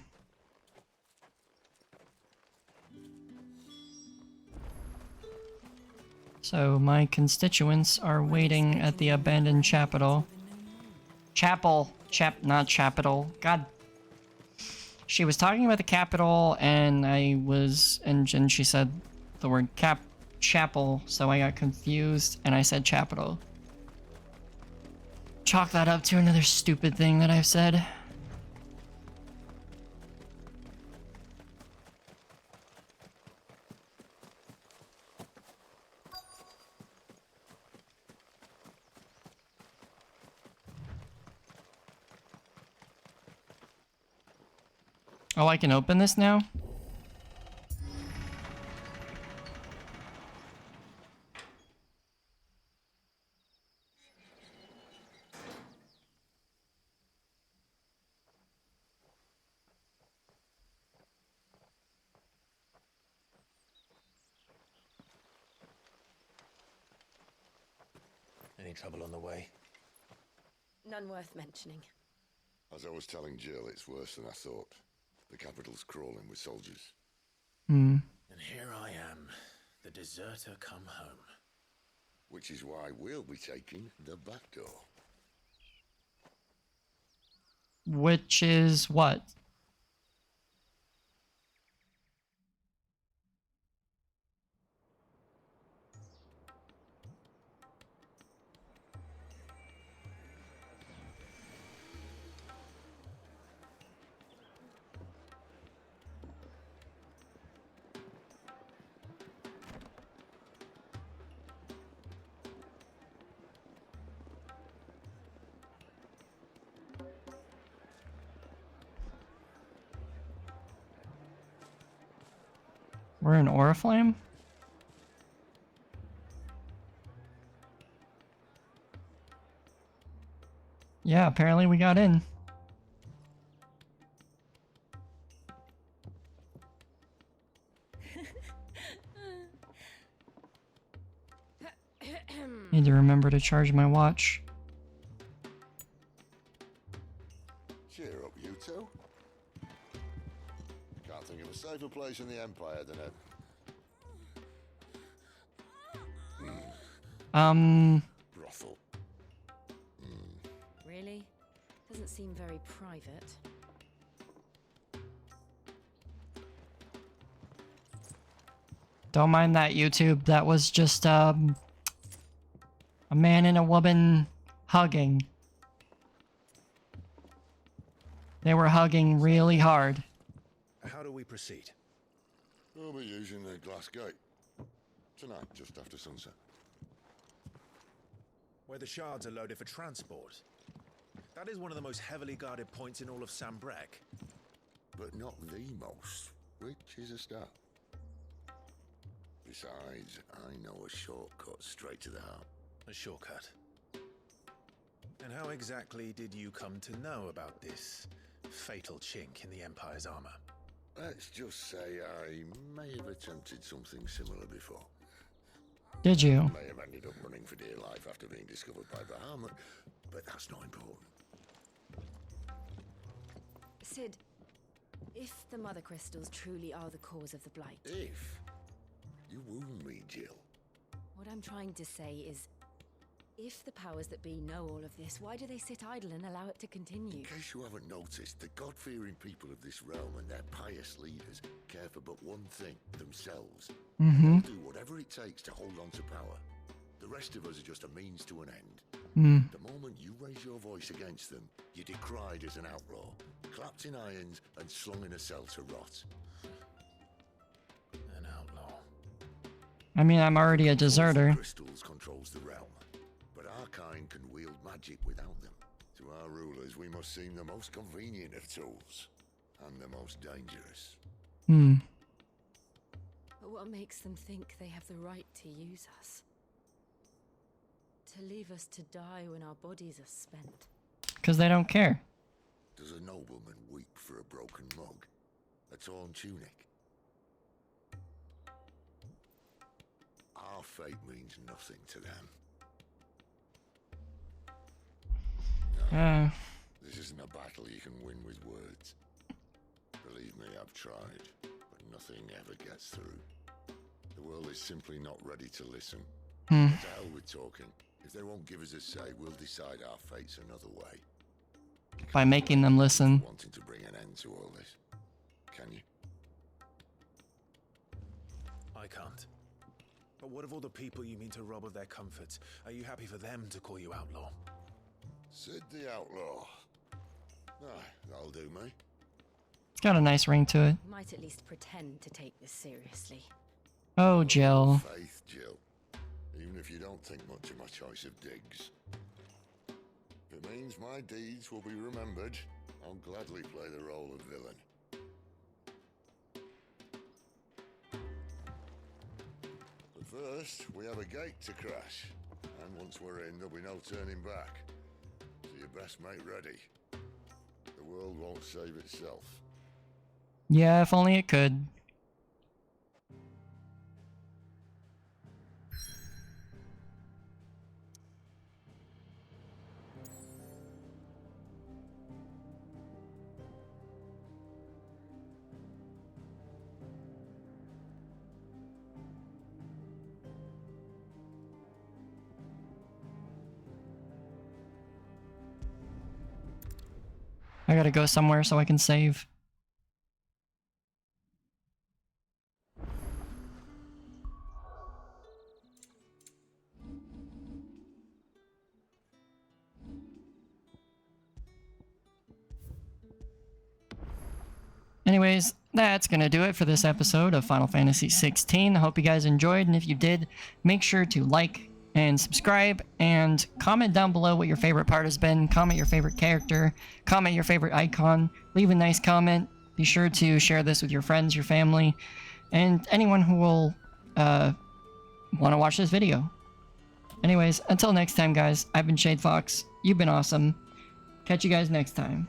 So my constituents are waiting at the abandoned chapel. Not chapel. God. She was talking about the capital, and and she said the word chapel, so I got confused, and I said capital. Chalk that up to another stupid thing that I've said. Oh, I can open this now? Any trouble on the way? None worth mentioning. As I was telling Jill, it's worse than I thought. The capital's crawling with soldiers. Hmm. And here I am, the deserter come home. Which is why we'll be taking the back door. Which is what? We're in Oriflame? Yeah, apparently we got in. Need to remember to charge my watch. Cheer up, you two. Can't think of a safer place in the Empire than a... brothel. Really? Doesn't seem very private. Don't mind that, YouTube. That was just, a man and a woman hugging. They were hugging really hard. How do we proceed? We'll be using the glass gate. Tonight, just after sunset. Where the shards are loaded for transport. That is one of the most heavily guarded points in all of Sambrek. But not the most, which is a start. Besides, I know a shortcut straight to the heart. A shortcut? And how exactly did you come to know about this fatal chink in the Empire's armor? Let's just say I may have attempted something similar before. Did you? May have ended up running for dear life after being discovered by Bahamut, but that's not important. Sid, if the Mother Crystals truly are the cause of the Blight... If? You wound me, Jill. What I'm trying to say is, if the powers that be know all of this, why do they sit idle and allow it to continue? In case you haven't noticed, the God-fearing people of this realm and their pious leaders care for but one thing, themselves. Mm-hmm. They'll do whatever it takes to hold on to power. The rest of us are just a means to an end. Mm. The moment you raise your voice against them, you're decried as an outlaw, clapped in irons and slung in a cell to rot. An outlaw. I mean, I'm already a deserter. Crystals controls the realm, but our kind can wield magic without them. To our rulers, we must seem the most convenient of tools, and the most dangerous. Hmm. But what makes them think they have the right to use us? To leave us to die when our bodies are spent? Because they don't care. Does a nobleman weep for a broken mug? A torn tunic? Our fate means nothing to them. No, this isn't a battle you can win with words. Believe me, I've tried, but nothing ever gets through. The world is simply not ready to listen. To hell with talking. If they won't give us a say, we'll decide our fates another way. By making them listen. Wanting to bring an end to all this, can you? I can't. But what of all the people you mean to rob of their comforts? Are you happy for them to call you outlaw? Sid the Outlaw. Ah, that'll do me. It's got a nice ring to it. You might at least pretend to take this seriously. Oh, Jill. Faith, Jill. Even if you don't think much of my choice of digs. If it means my deeds will be remembered, I'll gladly play the role of villain. But first, we have a gate to crash. And once we're in, there'll be no turning back. So you best make ready. The world won't save itself. Yeah, if only it could. I gotta go somewhere so I can save. Anyways, that's gonna do it for this episode of Final Fantasy XVI. I hope you guys enjoyed, and if you did, make sure to like and subscribe, and comment down below what your favorite part has been. Comment your favorite character, comment your favorite icon, leave a nice comment. Be sure to share this with your friends, your family, and anyone who will want to watch this video. Anyways, until next time guys, I've been Shayde Fox, you've been awesome. Catch you guys next time.